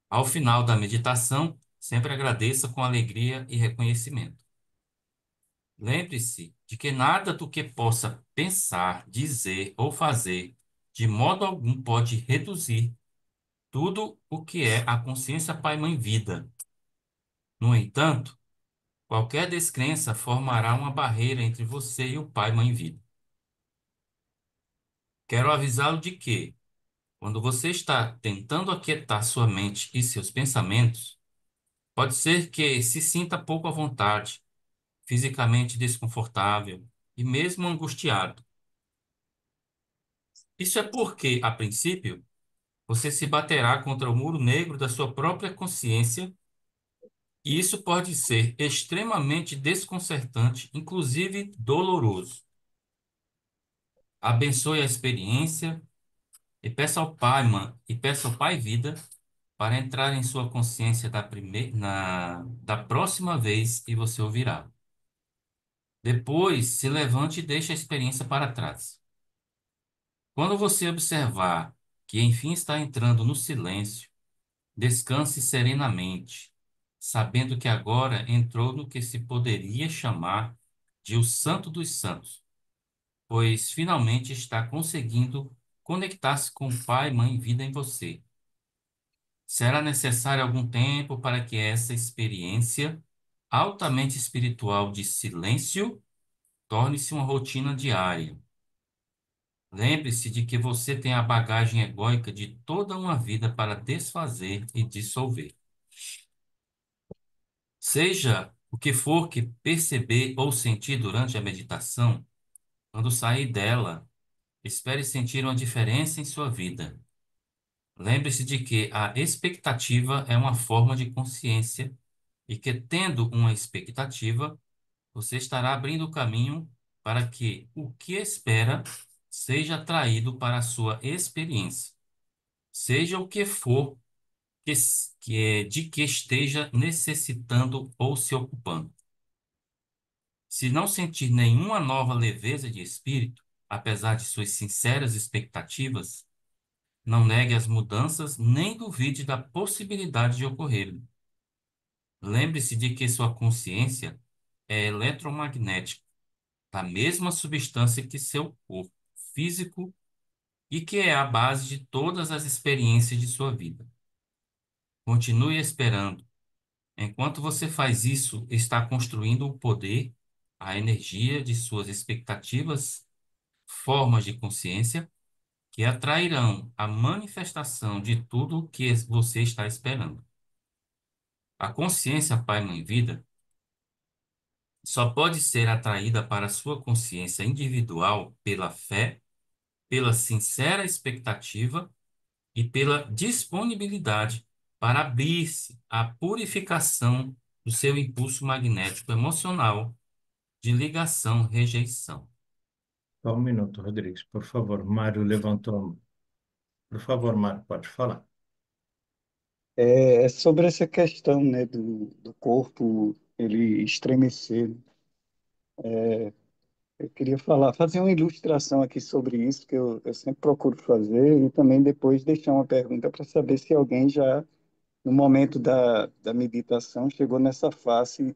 Ao final da meditação, sempre agradeça com alegria e reconhecimento. Lembre-se de que nada do que possa pensar, dizer ou fazer, de modo algum pode reduzir tudo o que é a consciência Pai-Mãe Vida. No entanto, qualquer descrença formará uma barreira entre você e o Pai-Mãe Vida. Quero avisá-lo de que, quando você está tentando aquietar sua mente e seus pensamentos, pode ser que se sinta pouco à vontade, fisicamente desconfortável e mesmo angustiado. Isso é porque, a princípio, você se baterá contra o muro negro da sua própria consciência, e isso pode ser extremamente desconcertante, inclusive doloroso. Abençoe a experiência e peça ao Pai Vida para entrar em sua consciência da próxima vez e você ouvirá. Depois, se levante e deixe a experiência para trás. Quando você observar que enfim está entrando no silêncio, descanse serenamente, sabendo que agora entrou no que se poderia chamar de o Santo dos Santos, pois finalmente está conseguindo conectar-se com o Pai e Mãe Vida em você. Será necessário algum tempo para que essa experiência altamente espiritual de silêncio torne-se uma rotina diária. Lembre-se de que você tem a bagagem egóica de toda uma vida para desfazer e dissolver. Seja o que for que perceber ou sentir durante a meditação, quando sair dela, espere sentir uma diferença em sua vida. Lembre-se de que a expectativa é uma forma de consciência e que, tendo uma expectativa, você estará abrindo o caminho para que o que espera seja atraído para a sua experiência, seja o que for de que esteja necessitando ou se ocupando. Se não sentir nenhuma nova leveza de espírito, apesar de suas sinceras expectativas, não negue as mudanças nem duvide da possibilidade de ocorrerem. Lembre-se de que sua consciência é eletromagnética, da mesma substância que seu corpo físico e que é a base de todas as experiências de sua vida. Continue esperando. Enquanto você faz isso, está construindo o poder, a energia de suas expectativas, formas de consciência, que atrairão a manifestação de tudo o que você está esperando. A consciência Pai Mãe Vida só pode ser atraída para a sua consciência individual pela fé, pela sincera expectativa e pela disponibilidade para abrir-se à purificação do seu impulso magnético emocional de ligação-rejeição. Só um minuto, Rodrigues, por favor. Mário levantou a mão. Por favor, Mário, pode falar. É sobre essa questão, né, do corpo ele estremecer. Eu queria fazer uma ilustração aqui sobre isso, que eu sempre procuro fazer, e também depois deixar uma pergunta para saber se alguém já, no momento da meditação, chegou nessa fase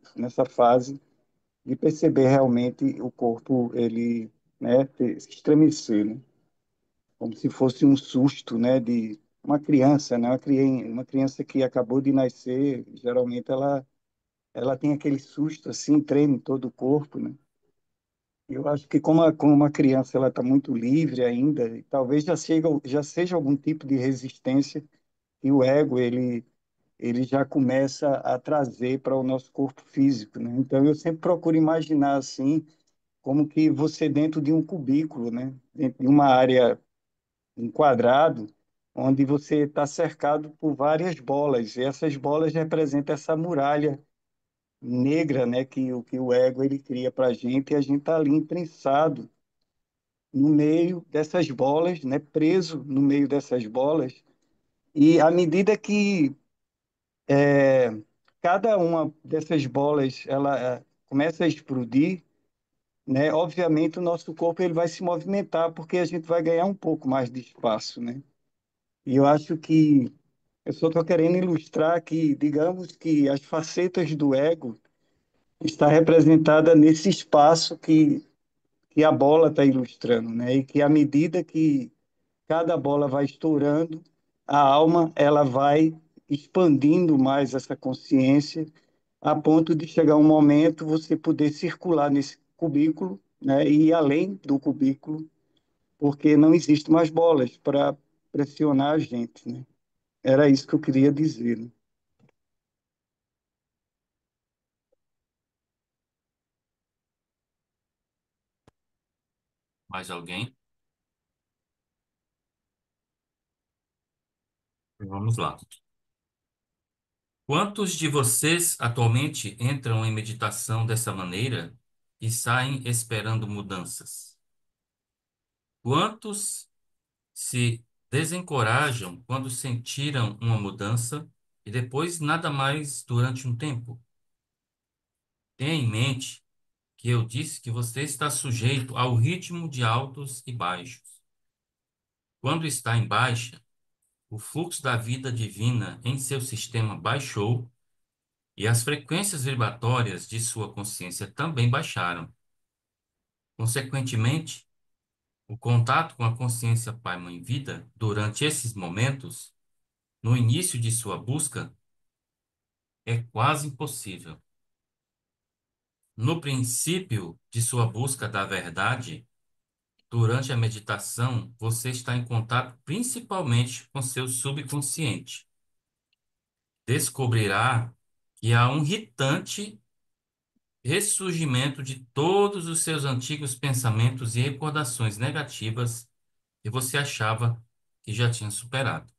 de perceber realmente o corpo, ele, né, se estremecer, né? Como se fosse um susto, né, de uma criança, né, uma criança que acabou de nascer, geralmente ela tem aquele susto assim, treme todo o corpo, né? Eu acho que como uma criança ela está muito livre ainda, e talvez já seja algum tipo de resistência que o ego ele já começa a trazer para o nosso corpo físico, né? Então eu sempre procuro imaginar assim, como que você dentro de um cubículo, né? Dentro de uma área, um quadrado, onde você está cercado por várias bolas, e essas bolas representam essa muralha negra, né? Que o ego ele cria para a gente, e a gente está ali imprensado no meio dessas bolas, né, preso no meio dessas bolas, e à medida que cada uma dessas bolas ela começa a explodir, né, obviamente o nosso corpo ele vai se movimentar porque a gente vai ganhar um pouco mais de espaço, né? E eu acho que eu só estou querendo ilustrar que, digamos que as facetas do ego está representada nesse espaço que a bola está ilustrando, né? E que à medida que cada bola vai estourando, a alma ela vai expandindo mais essa consciência a ponto de chegar um momento você poder circular nesse cubículo, né? E ir além do cubículo, porque não existe mais bolas para pressionar a gente, né? Era isso que eu queria dizer, né? Mais alguém? Vamos lá. Quantos de vocês atualmente entram em meditação dessa maneira e saem esperando mudanças? Quantos se desencorajam quando sentiram uma mudança e depois nada mais durante um tempo? Tenha em mente que eu disse que você está sujeito ao ritmo de altos e baixos. Quando está em baixa, o fluxo da vida divina em seu sistema baixou e as frequências vibratórias de sua consciência também baixaram. Consequentemente, o contato com a consciência Pai Mãe Vida durante esses momentos, no início de sua busca, é quase impossível. No princípio de sua busca da verdade, durante a meditação, você está em contato principalmente com seu subconsciente. Descobrirá que há um irritante ressurgimento de todos os seus antigos pensamentos e recordações negativas que você achava que já tinha superado.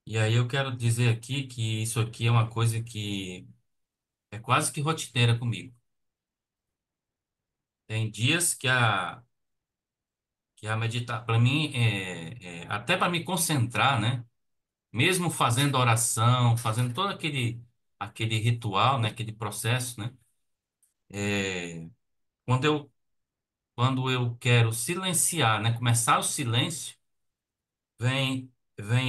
E aí eu quero dizer aqui que isso aqui é uma coisa que é quase que rotineira comigo. Tem dias que a meditar, para mim, até para me concentrar, né? Mesmo fazendo oração, fazendo todo aquele ritual, né? Aquele processo, né? É, quando quando eu quero silenciar, né? Começar o silêncio, vem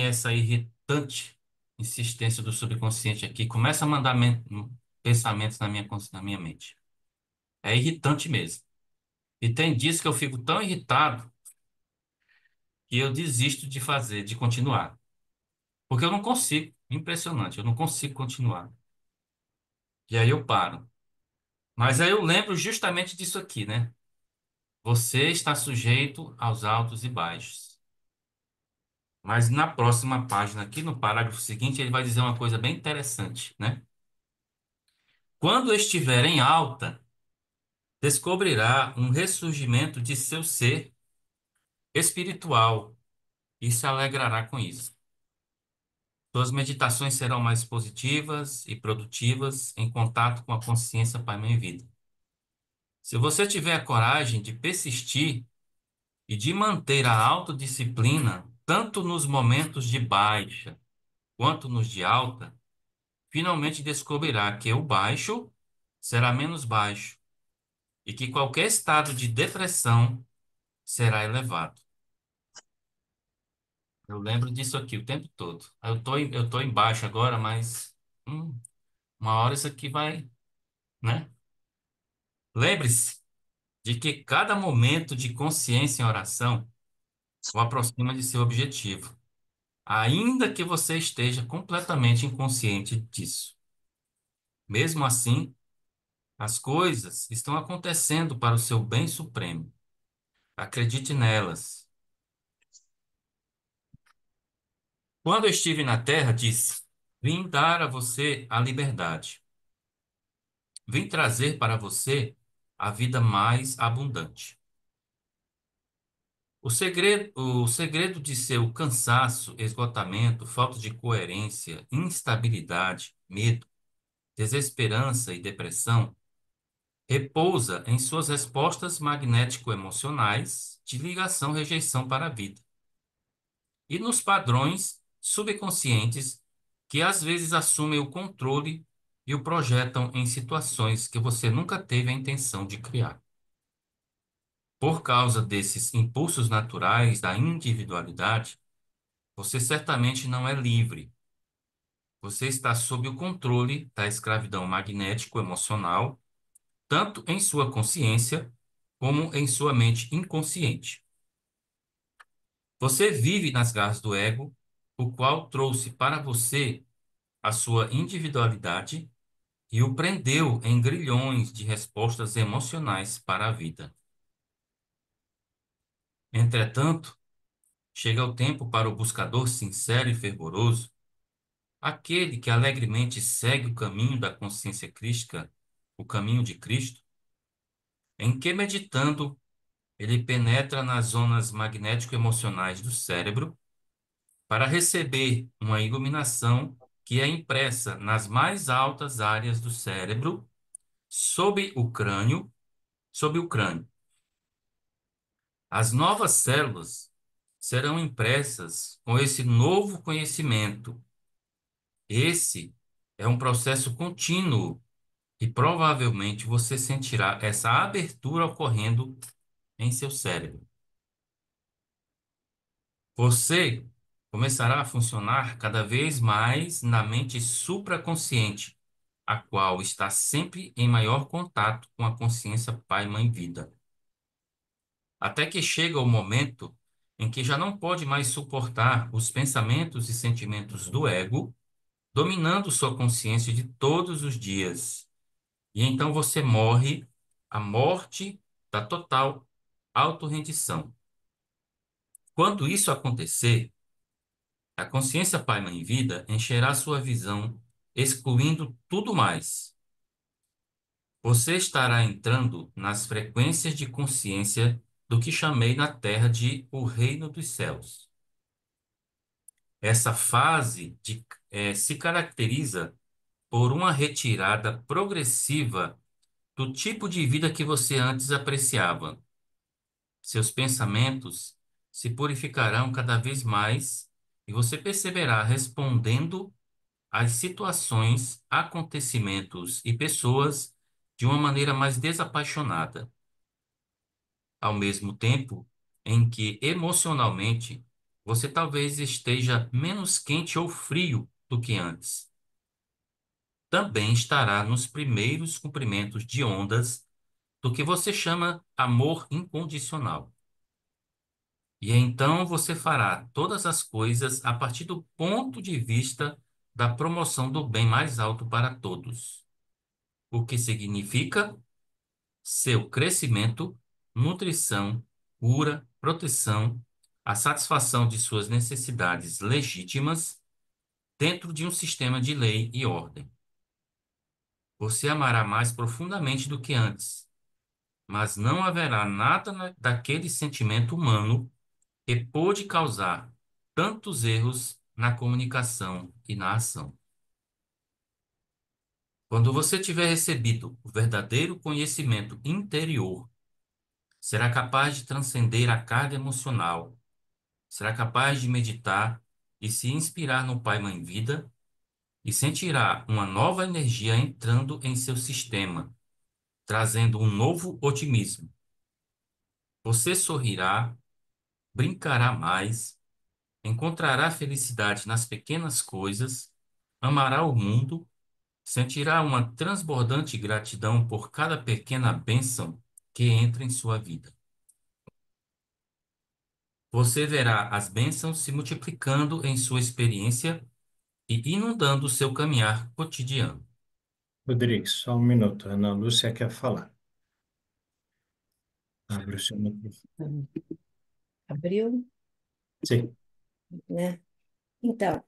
essa irritante insistência do subconsciente aqui, começa a mandar pensamentos na minha mente. É irritante mesmo. E tem dias que eu fico tão irritado que eu desisto de fazer, de continuar. Porque eu não consigo. Impressionante, eu não consigo continuar. E aí eu paro. Mas aí eu lembro justamente disso aqui, né? Você está sujeito aos altos e baixos. Mas na próxima página, aqui no parágrafo seguinte, ele vai dizer uma coisa bem interessante, né? Quando estiver em alta, descobrirá um ressurgimento de seu ser espiritual e se alegrará com isso. Suas meditações serão mais positivas e produtivas em contato com a consciência Pai Mãe Vida. Se você tiver a coragem de persistir e de manter a autodisciplina, tanto nos momentos de baixa quanto nos de alta, finalmente descobrirá que o baixo será menos baixo e que qualquer estado de depressão será elevado. Eu lembro disso aqui o tempo todo. Eu tô embaixo agora, mas uma hora isso aqui vai, né? Lembre-se de que cada momento de consciência em oração o aproxima de seu objetivo, ainda que você esteja completamente inconsciente disso. Mesmo assim, as coisas estão acontecendo para o seu bem supremo. Acredite nelas. Quando eu estive na Terra, disse: Vim dar a você a liberdade. Vim trazer para você a vida mais abundante. O segredo de seu cansaço, esgotamento, falta de coerência, instabilidade, medo, desesperança e depressão repousa em suas respostas magnético-emocionais de ligação-rejeição para a vida e nos padrões subconscientes que às vezes assumem o controle e o projetam em situações que você nunca teve a intenção de criar. Por causa desses impulsos naturais da individualidade, você certamente não é livre. Você está sob o controle da escravidão magnético-emocional, tanto em sua consciência como em sua mente inconsciente. Você vive nas garras do ego, o qual trouxe para você a sua individualidade e o prendeu em grilhões de respostas emocionais para a vida. Entretanto, chega o tempo para o buscador sincero e fervoroso, aquele que alegremente segue o caminho da consciência crística, o caminho de Cristo, em que meditando ele penetra nas zonas magnético-emocionais do cérebro para receber uma iluminação que é impressa nas mais altas áreas do cérebro, sob o crânio. As novas células serão impressas com esse novo conhecimento. Esse é um processo contínuo e provavelmente você sentirá essa abertura ocorrendo em seu cérebro. Você começará a funcionar cada vez mais na mente supraconsciente, a qual está sempre em maior contato com a consciência Pai, Mãe, Vida. Até que chega o momento em que já não pode mais suportar os pensamentos e sentimentos do ego, dominando sua consciência de todos os dias. E então você morre a morte da total autorrendição. Quando isso acontecer, a consciência Pai, Mãe, Vida encherá sua visão, excluindo tudo mais. Você estará entrando nas frequências de consciência do que chamei na Terra de o Reino dos Céus. Essa fase se caracteriza por uma retirada progressiva do tipo de vida que você antes apreciava. Seus pensamentos se purificarão cada vez mais e você perceberá respondendo às situações, acontecimentos e pessoas de uma maneira mais desapaixonada, ao mesmo tempo em que emocionalmente você talvez esteja menos quente ou frio do que antes. Também estará nos primeiros comprimentos de ondas do que você chama amor incondicional. E então você fará todas as coisas a partir do ponto de vista da promoção do bem mais alto para todos, o que significa seu crescimento, nutrição, cura, proteção, a satisfação de suas necessidades legítimas dentro de um sistema de lei e ordem. Você amará mais profundamente do que antes, mas não haverá nada daquele sentimento humano que pôde causar tantos erros na comunicação e na ação. Quando você tiver recebido o verdadeiro conhecimento interior, será capaz de transcender a carga emocional, será capaz de meditar e se inspirar no Pai Mãe Vida e sentirá uma nova energia entrando em seu sistema, trazendo um novo otimismo. Você sorrirá, brincará mais, encontrará felicidade nas pequenas coisas, amará o mundo, sentirá uma transbordante gratidão por cada pequena bênção que entra em sua vida. Você verá as bênçãos se multiplicando em sua experiência e inundando o seu caminhar cotidiano. Rodrigues, só um minuto. Ana Lúcia quer falar. Abre o seu microfone. Abriu, Sim. né? Então,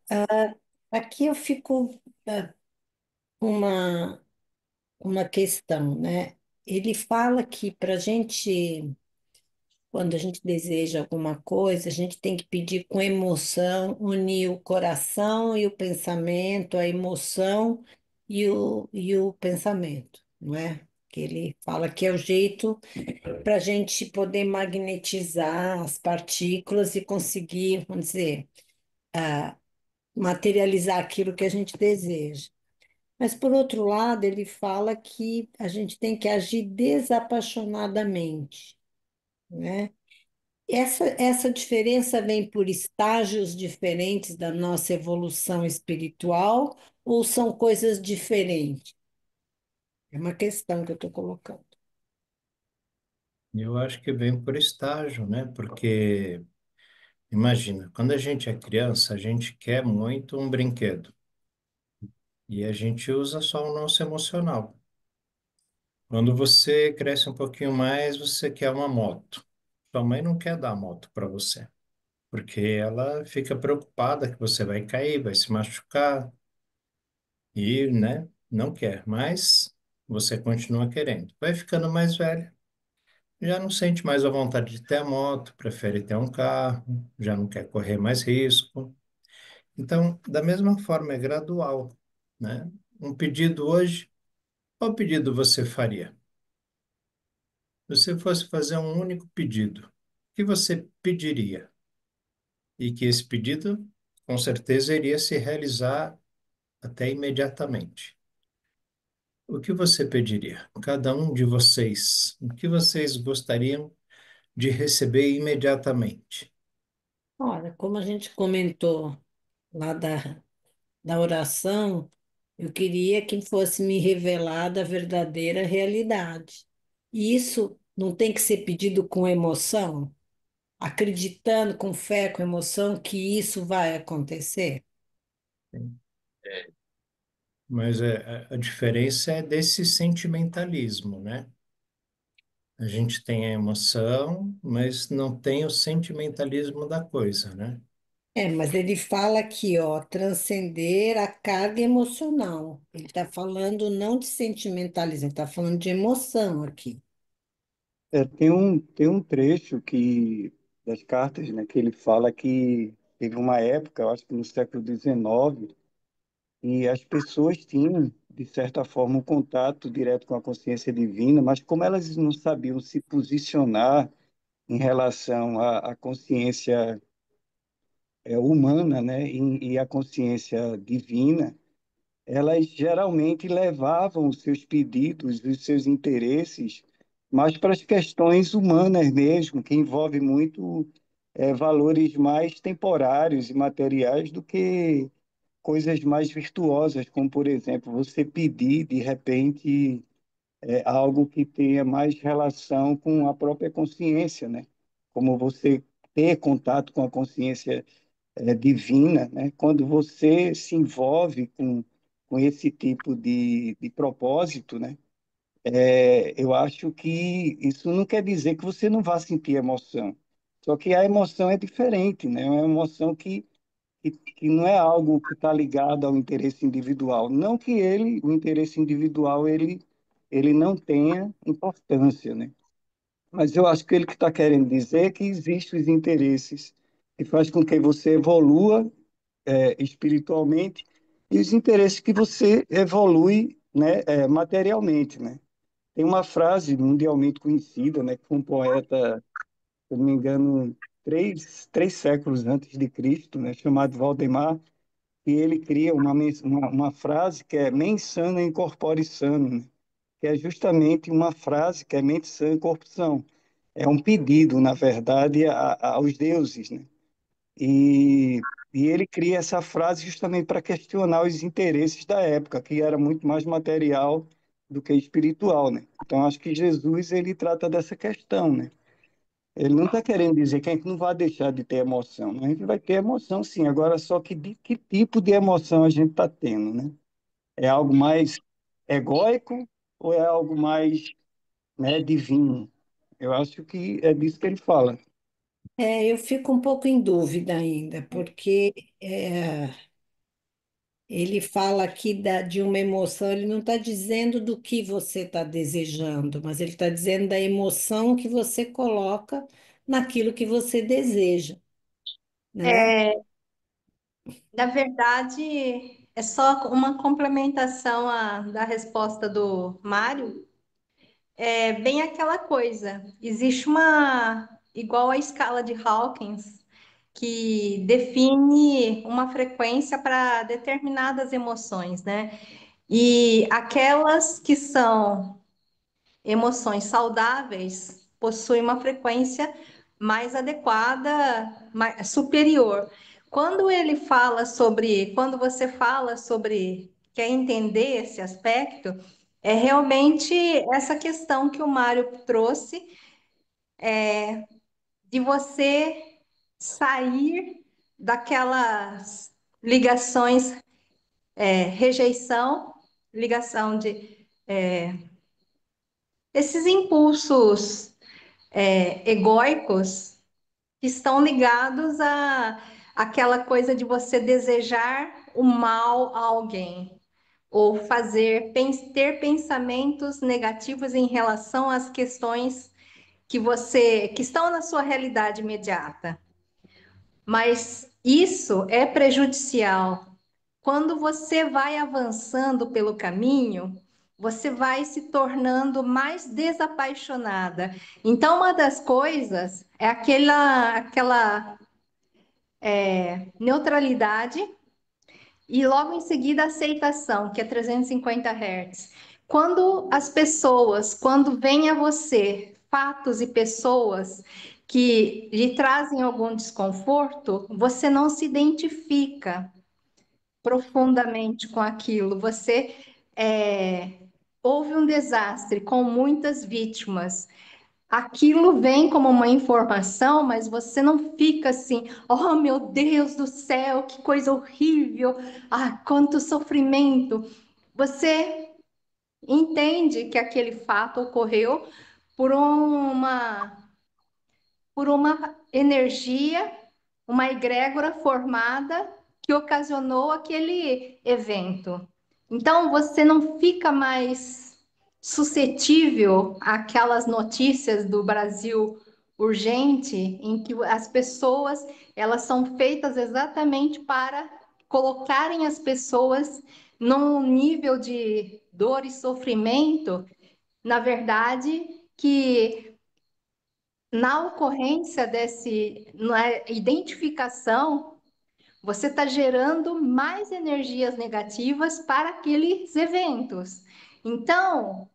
aqui eu fico com uma questão, né? Ele fala que para a gente, quando a gente deseja alguma coisa, a gente tem que pedir com emoção, unir o coração e o pensamento, a emoção e o pensamento, não é? que ele fala que é o jeito para a gente poder magnetizar as partículas e conseguir, vamos dizer, materializar aquilo que a gente deseja. Mas, por outro lado, ele fala que a gente tem que agir desapaixonadamente, né? Essa diferença vem por estágios diferentes da nossa evolução espiritual ou são coisas diferentes? É uma questão que eu estou colocando. E eu acho que vem por estágio, né? Porque, imagina, quando a gente é criança, a gente quer muito um brinquedo e a gente usa só o nosso emocional. Quando você cresce um pouquinho mais, você quer uma moto. Sua mãe não quer dar a moto para você, porque ela fica preocupada que você vai cair, vai se machucar e, né, não quer, mas você continua querendo. Vai ficando mais velho, já não sente mais a vontade de ter a moto, prefere ter um carro, já não quer correr mais risco. Então, da mesma forma, é gradual, né? Um pedido hoje, qual pedido você faria? Se você fosse fazer um único pedido, o que você pediria? E que esse pedido, com certeza, iria se realizar até imediatamente. O que você pediria? Cada um de vocês, o que vocês gostariam de receber imediatamente? Olha, como a gente comentou lá da oração, eu queria que fosse me revelada a verdadeira realidade. E isso não tem que ser pedido com emoção, acreditando com fé, com emoção que isso vai acontecer. Mas a diferença é desse sentimentalismo, né? A gente tem a emoção, mas não tem o sentimentalismo da coisa, né? É, mas ele fala aqui, ó, transcender a carga emocional. Ele está falando não de sentimentalismo, ele está falando de emoção aqui. Tem um trecho das cartas, né, que ele fala que teve uma época, eu acho que no século XIX, e as pessoas tinham, de certa forma, um contato direto com a consciência divina, mas como elas não sabiam se posicionar em relação à consciência humana, né, e à consciência divina, elas geralmente levavam os seus pedidos, os seus interesses, mais para as questões humanas mesmo, que envolve muito valores mais temporários e materiais do que coisas mais virtuosas, como, por exemplo, você pedir, de repente, algo que tenha mais relação com a própria consciência, né? Como você ter contato com a consciência divina, né? Quando você se envolve com esse tipo de propósito, né? Eu acho que isso não quer dizer que você não vá sentir emoção. Só que a emoção é diferente, né? É uma emoção que não é algo que está ligado ao interesse individual. Não que o interesse individual, ele não tenha importância, né? Mas eu acho que ele que está querendo dizer é que existem os interesses que faz com que você evolua espiritualmente e os interesses que você evolui, né, materialmente, né? Tem uma frase mundialmente conhecida, né, que foi um poeta, se eu não me engano, três séculos antes de Cristo, né, chamado Valdemar, e ele cria uma frase que é mens sana in corpore sano, né? Que é justamente uma frase que é mente sã e corpo são. É um pedido, na verdade, aos deuses, né? E ele cria essa frase justamente para questionar os interesses da época, que era muito mais material do que espiritual, né? Então, acho que Jesus, ele trata dessa questão, né? Ele não está querendo dizer que a gente não vai deixar de ter emoção, né? A gente vai ter emoção, sim. Agora, só que de que tipo de emoção a gente está tendo, né? É algo mais egóico ou é algo mais, né, divino? Eu acho que é disso que ele fala. É, eu fico um pouco em dúvida ainda, porque ele fala aqui de uma emoção, ele não está dizendo do que você está desejando, mas ele está dizendo da emoção que você coloca naquilo que você deseja, né? É, na verdade, é só uma complementação da resposta do Mário. é bem aquela coisa. Existe uma, igual a escala de Hawkins, que define uma frequência para determinadas emoções, né? E aquelas que são emoções saudáveis possuem uma frequência mais adequada, superior. Quando você fala sobre, quer entender esse aspecto, é realmente essa questão que o Mário trouxe de você sair daquelas ligações, rejeição, ligação de esses impulsos egóicos que estão ligados a aquela coisa de você desejar o mal a alguém ou ter pensamentos negativos em relação às questões que estão na sua realidade imediata. Mas isso é prejudicial. Quando você vai avançando pelo caminho, você vai se tornando mais desapaixonada. Então, uma das coisas é aquela neutralidade e logo em seguida aceitação, que é 350 Hz. Quando vem a você fatos e pessoas que lhe trazem algum desconforto, você não se identifica profundamente com aquilo. Houve um desastre com muitas vítimas. Aquilo vem como uma informação, mas você não fica assim, oh meu Deus do céu, que coisa horrível, ah, quanto sofrimento. Você entende que aquele fato ocorreu por por uma energia, uma egrégora formada que ocasionou aquele evento. Então você não fica mais suscetível àquelas notícias do Brasil urgente, em que as pessoas elas são feitas exatamente para colocarem as pessoas num nível de dor e sofrimento, na verdade, que na ocorrência na identificação, você está gerando mais energias negativas para aqueles eventos. Então,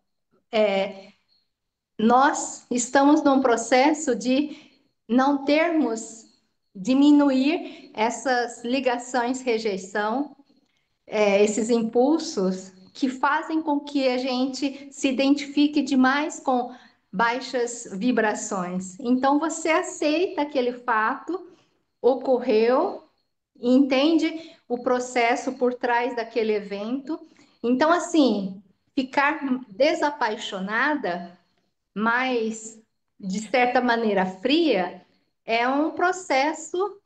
nós estamos num processo de não termos, diminuir essas ligações rejeição, esses impulsos que fazem com que a gente se identifique demais com baixas vibrações. Então, você aceita aquele fato, ocorreu, entende o processo por trás daquele evento. Então, assim, ficar desapaixonada, mas de certa maneira fria, é um processo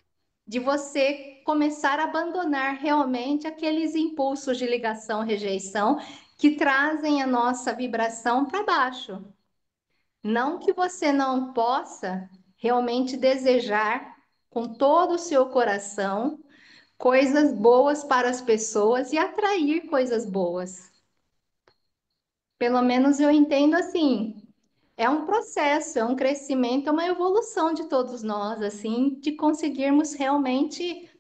de você começar a abandonar realmente aqueles impulsos de ligação, rejeição que trazem a nossa vibração para baixo. Não que você não possa realmente desejar com todo o seu coração coisas boas para as pessoas e atrair coisas boas. Pelo menos eu entendo assim. É um processo, é um crescimento, é uma evolução de todos nós, assim, de conseguirmos realmente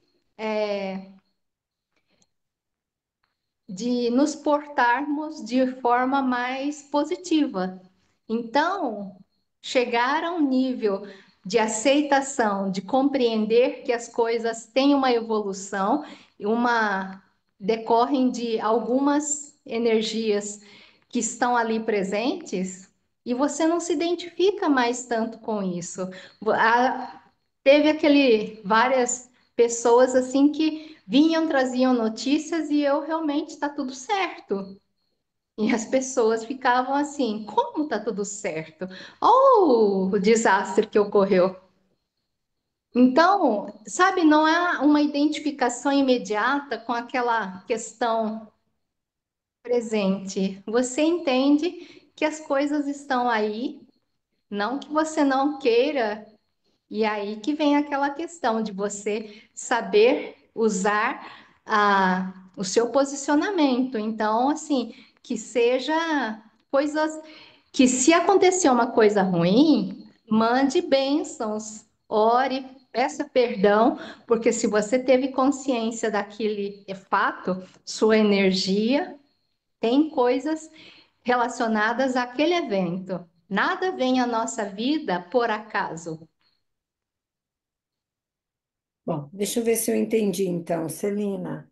de nos portarmos de forma mais positiva. Então, chegar a um nível de aceitação, de compreender que as coisas têm uma evolução e uma decorrem de algumas energias que estão ali presentes, e você não se identifica mais tanto com isso. Teve várias pessoas assim que vinham, traziam notícias e eu realmente está tudo certo. E as pessoas ficavam assim, como está tudo certo? Olha o desastre que ocorreu. Então, sabe, não é uma identificação imediata com aquela questão presente. Você entende que as coisas estão aí, não que você não queira. E aí que vem aquela questão de você saber usar o seu posicionamento. Então, assim, que seja coisas. que se acontecer uma coisa ruim, mande bênçãos, ore, peça perdão, porque se você teve consciência daquele fato, sua energia tem coisas relacionadas àquele evento. Nada vem à nossa vida por acaso. Bom, deixa eu ver se eu entendi então, Celina.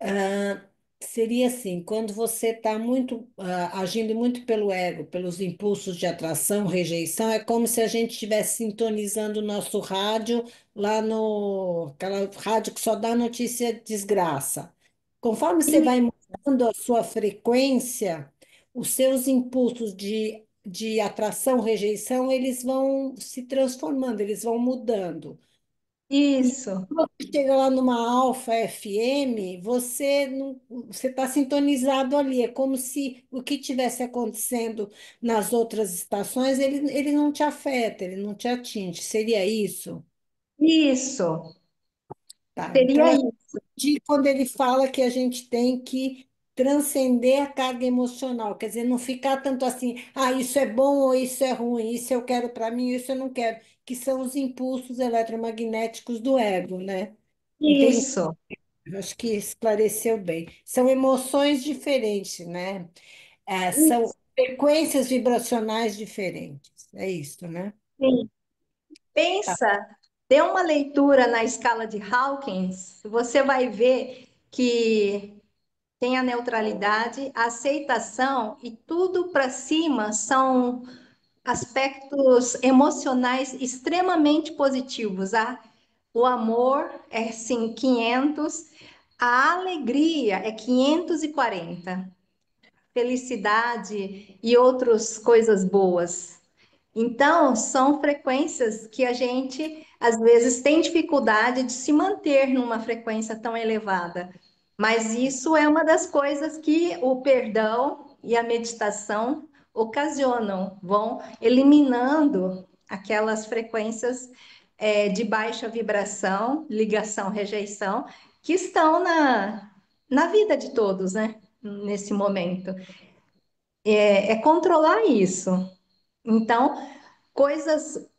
Ah, seria assim, quando você está muito agindo muito pelo ego, pelos impulsos de atração, rejeição, é como se a gente estivesse sintonizando o nosso rádio lá no aquela rádio que só dá notícia desgraça. Conforme você vai mudando a sua frequência, os seus impulsos de atração, rejeição, eles vão se transformando, eles vão mudando. Isso, Quando você chega lá numa Alfa FM, você não, você está sintonizado ali. É como se o que tivesse acontecendo nas outras estações, ele não te afeta, ele não te atinge. Seria isso? isso, Tá. Então, seria é isso. quando ele fala que a gente tem que transcender a carga emocional, quer dizer, não ficar tanto assim, ah, isso é bom ou isso é ruim, isso eu quero para mim, isso eu não quero, que são os impulsos eletromagnéticos do ego, né? Entendi. Isso, Eu acho que esclareceu bem. São emoções diferentes, né? São isso. frequências vibracionais diferentes. É isso, né? Sim. Tá. Pensa, dê uma leitura na escala de Hawkins, você vai ver que tem a neutralidade, a aceitação e tudo para cima são aspectos emocionais extremamente positivos. O amor é sim 500, a alegria é 540, felicidade e outras coisas boas. Então, são frequências que a gente, às vezes, tem dificuldade de se manter numa frequência tão elevada. Mas isso é uma das coisas que o perdão e a meditação ocasionam, vão eliminando aquelas frequências de baixa vibração, ligação, rejeição, que estão na vida de todos, né? Nesse momento. É controlar isso. Então,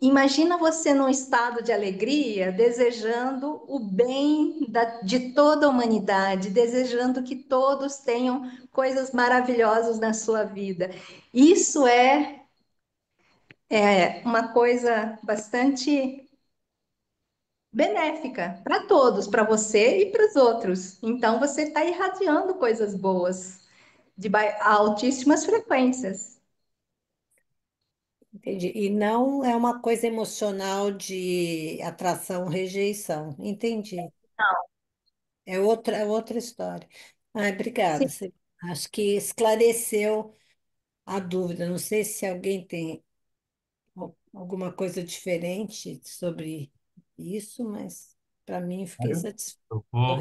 imagina você num estado de alegria, desejando o bem de toda a humanidade, desejando que todos tenham coisas maravilhosas na sua vida. Isso é uma coisa bastante benéfica para todos, para você e para os outros. Então, você está irradiando coisas boas de altíssimas frequências. Entendi. E não é uma coisa emocional de atração, rejeição. Entendi. É outra história. Ai, obrigada. Sim, Acho que esclareceu a dúvida. Não sei se alguém tem alguma coisa diferente sobre isso, mas para mim fiquei satisfeita.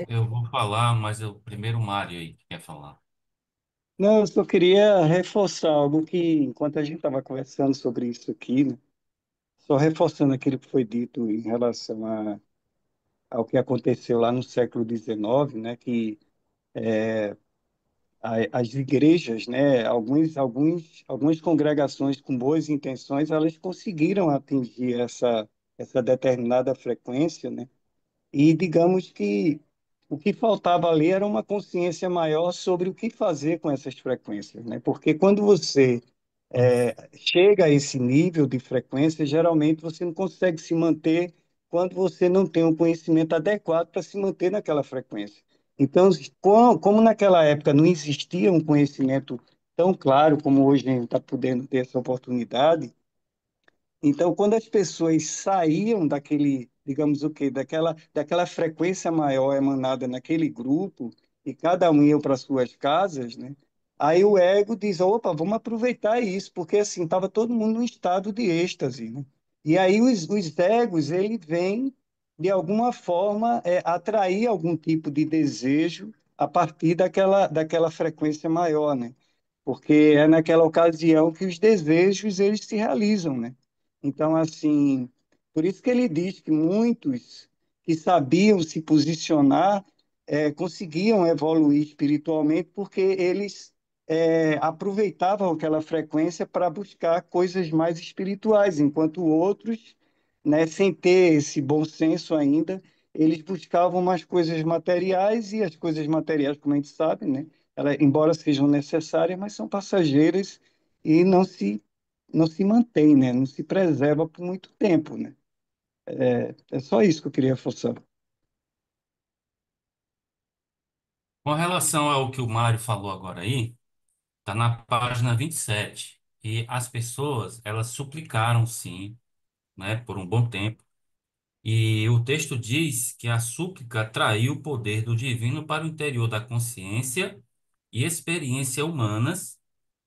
Eu vou falar, mas o primeiro Mário aí que quer falar. Não, eu só queria reforçar algo que, enquanto a gente estava conversando sobre isso aqui, né, só reforçando aquilo que foi dito em relação ao que aconteceu lá no século XIX, né, que as igrejas, né, algumas congregações com boas intenções, elas conseguiram atingir essa determinada frequência, né, e digamos que o que faltava ali era uma consciência maior sobre o que fazer com essas frequências, né, porque quando você chega a esse nível de frequência, geralmente você não consegue se manter quando você não tem um conhecimento adequado para se manter naquela frequência. Então, como naquela época não existia um conhecimento tão claro como hoje a gente está podendo ter essa oportunidade, então, quando as pessoas saíam daquele, digamos o quê, daquela frequência maior emanada naquele grupo, e cada um ia para suas casas, né? Aí o ego diz, opa, vamos aproveitar isso, porque assim, estava todo mundo num estado de êxtase, né? E aí os egos, ele vem, de alguma forma, atrair algum tipo de desejo a partir daquela frequência maior, né? Porque é naquela ocasião que os desejos, eles se realizam, né? Então, assim, por isso que ele diz que muitos que sabiam se posicionar conseguiam evoluir espiritualmente, porque eles aproveitavam aquela frequência para buscar coisas mais espirituais, enquanto outros, né, sem ter esse bom senso ainda, eles buscavam mais coisas materiais e as coisas materiais, como a gente sabe, né, embora sejam necessárias, mas são passageiras e não se mantém, né, não se preserva por muito tempo, né. É só isso que eu queria forçar. Com relação ao que o Mário falou agora aí, está na página 27. E as pessoas, elas suplicaram sim, né, por um bom tempo. E o texto diz que a súplica atraiu o poder do divino para o interior da consciência e experiência humanas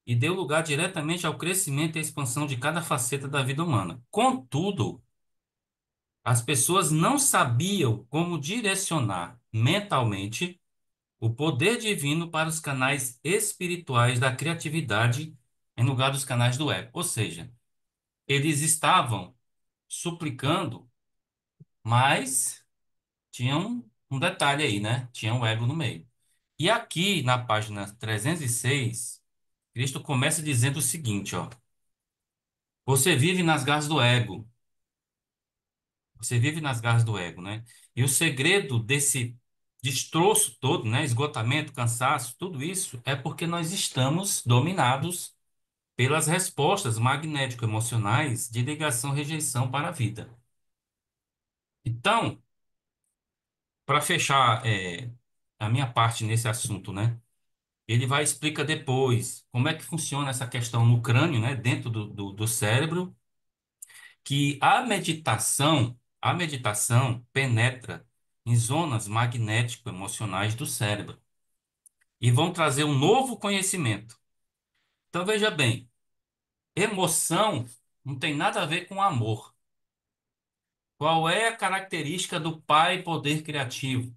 e deu lugar diretamente ao crescimento e à expansão de cada faceta da vida humana. Contudo, as pessoas não sabiam como direcionar mentalmente o poder divino para os canais espirituais da criatividade em lugar dos canais do ego. Ou seja, eles estavam suplicando, mas tinham um detalhe aí, né? Tinha um ego no meio. E aqui na página 306, Cristo começa dizendo o seguinte, ó: você vive nas garras do ego. Você vive nas garras do ego, né? E o segredo desse destroço todo, né? Esgotamento, cansaço, tudo isso é porque nós estamos dominados pelas respostas magnético-emocionais de ligação-rejeição para a vida. Então, para fechar a minha parte nesse assunto, né? Ele vai explicar depois como é que funciona essa questão no crânio, né? Dentro do cérebro, que a meditação penetra em zonas magnético-emocionais do cérebro e vão trazer um novo conhecimento. Então, veja bem, emoção não tem nada a ver com amor. Qual é a característica do pai poder criativo?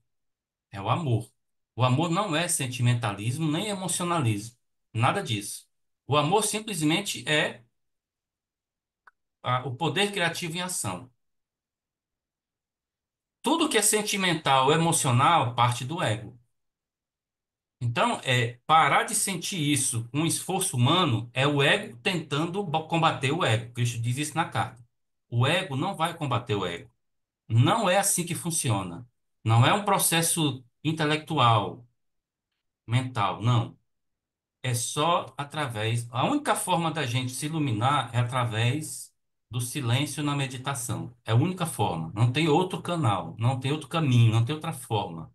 É o amor. O amor não é sentimentalismo nem emocionalismo. Nada disso. O amor simplesmente é o poder criativo em ação. Tudo que é sentimental, emocional, parte do ego. Então, parar de sentir isso com um esforço humano é o ego tentando combater o ego. Cristo diz isso na carta. O ego não vai combater o ego. Não é assim que funciona. Não é um processo intelectual, mental, não. É só através. A única forma da gente se iluminar é através do silêncio na meditação. É a única forma. Não tem outro canal, não tem outro caminho, não tem outra forma.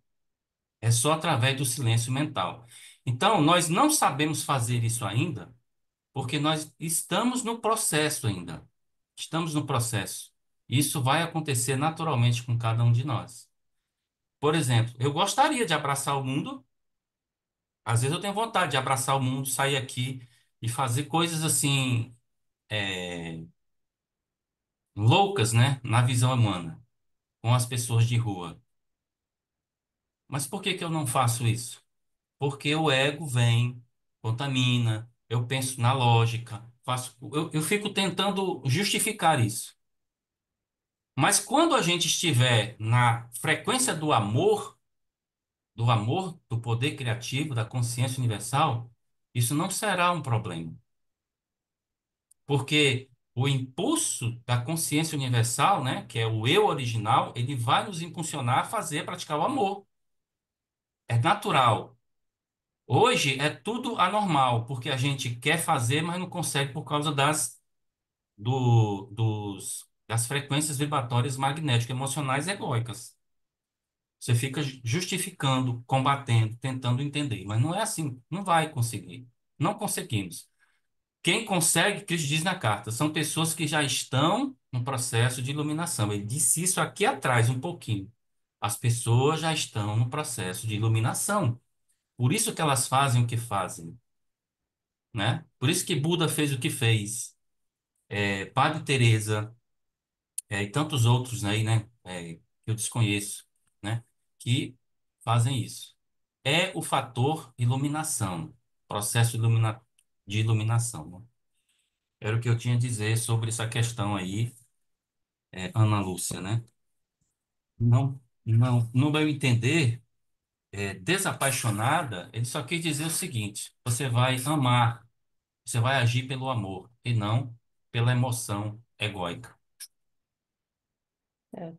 É só através do silêncio mental. Então, nós não sabemos fazer isso ainda, porque nós estamos no processo ainda. Estamos no processo. Isso vai acontecer naturalmente com cada um de nós. Por exemplo, eu gostaria de abraçar o mundo. Às vezes eu tenho vontade de abraçar o mundo, sair aqui e fazer coisas assim, é, loucas, né, na visão humana, com as pessoas de rua. Mas por que que eu não faço isso? Porque o ego vem, contamina, eu penso na lógica, eu fico tentando justificar isso. Mas quando a gente estiver na frequência do poder criativo, da consciência universal, isso não será um problema. Porque o impulso da consciência universal, né, que é o eu original, ele vai nos impulsionar a fazer, a praticar o amor. É natural. Hoje é tudo anormal, porque a gente quer fazer, mas não consegue por causa das frequências vibratórias magnéticas emocionais egóicas. Você fica justificando, combatendo, tentando entender, mas não é assim, não vai conseguir. Não conseguimos. Quem consegue, Cristo diz na carta, são pessoas que já estão no processo de iluminação. Ele disse isso aqui atrás, um pouquinho. As pessoas já estão no processo de iluminação. Por isso que elas fazem o que fazem, né? Por isso que Buda fez o que fez. Padre Teresa, e tantos outros aí, né? Que eu desconheço, né? Que fazem isso. É o fator iluminação, processo de iluminação, né? Era o que eu tinha a dizer sobre essa questão aí, Ana Lúcia, né? Não, não, no meu entender, desapaixonada, ele só quis dizer o seguinte: você vai amar, você vai agir pelo amor e não pela emoção egóica. É,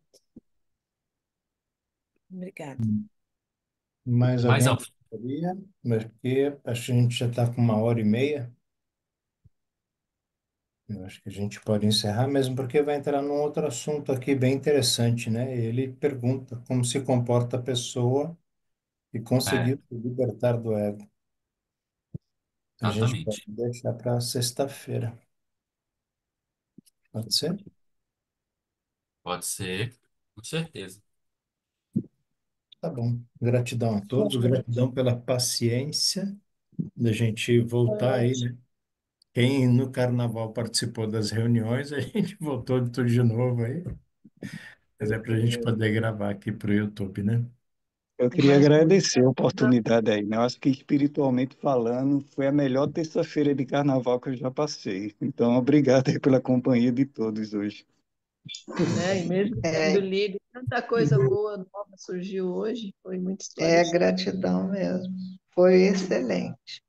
obrigada. Mais Mas alguém gostaria? Mas porque acho que a gente já está com 1h30. Eu acho que a gente pode encerrar mesmo, porque vai entrar num outro assunto aqui bem interessante, né? Ele pergunta como se comporta a pessoa e é, conseguir se libertar do ego. A gente pode exatamente. deixar para sexta-feira. Pode ser? Pode ser, com certeza. Tá bom. Gratidão a todos, gratidão pela paciência da gente voltar aí, né? Quem no carnaval participou das reuniões, a gente voltou tudo de novo aí. Mas é para a gente poder gravar aqui para o YouTube, né? Eu queria agradecer a oportunidade aí, né? Eu acho que espiritualmente falando, foi a melhor terça-feira de carnaval que eu já passei. Então, obrigado aí pela companhia de todos hoje. Né? E mesmo tendo É, lido, tanta coisa boa nova surgiu hoje, foi muito é esclarecedor. gratidão mesmo. Foi excelente.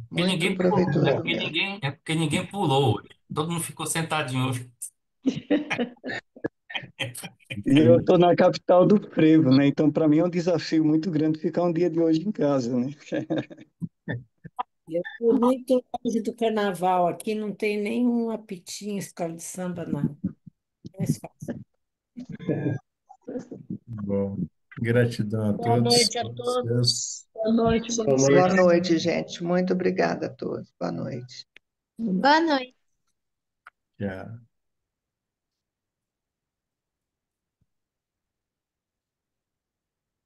Porque Muito ninguém pulou, proveitoso mesmo. é porque ninguém pulou hoje. Todo mundo ficou sentadinho hoje. E eu estou na capital do frevo, né? Então, para mim é um desafio muito grande ficar um dia de hoje em casa, né? E eu fui muito longe do carnaval, aqui não tem nenhum apitinho, escola de samba, não. Mais fácil. Bom, gratidão a Boa todos. noite a Deus. todos. Boa noite, boa Boa Boa noite. noite, gente. Muito obrigada a todos. Boa noite. noite. Boa noite. Já.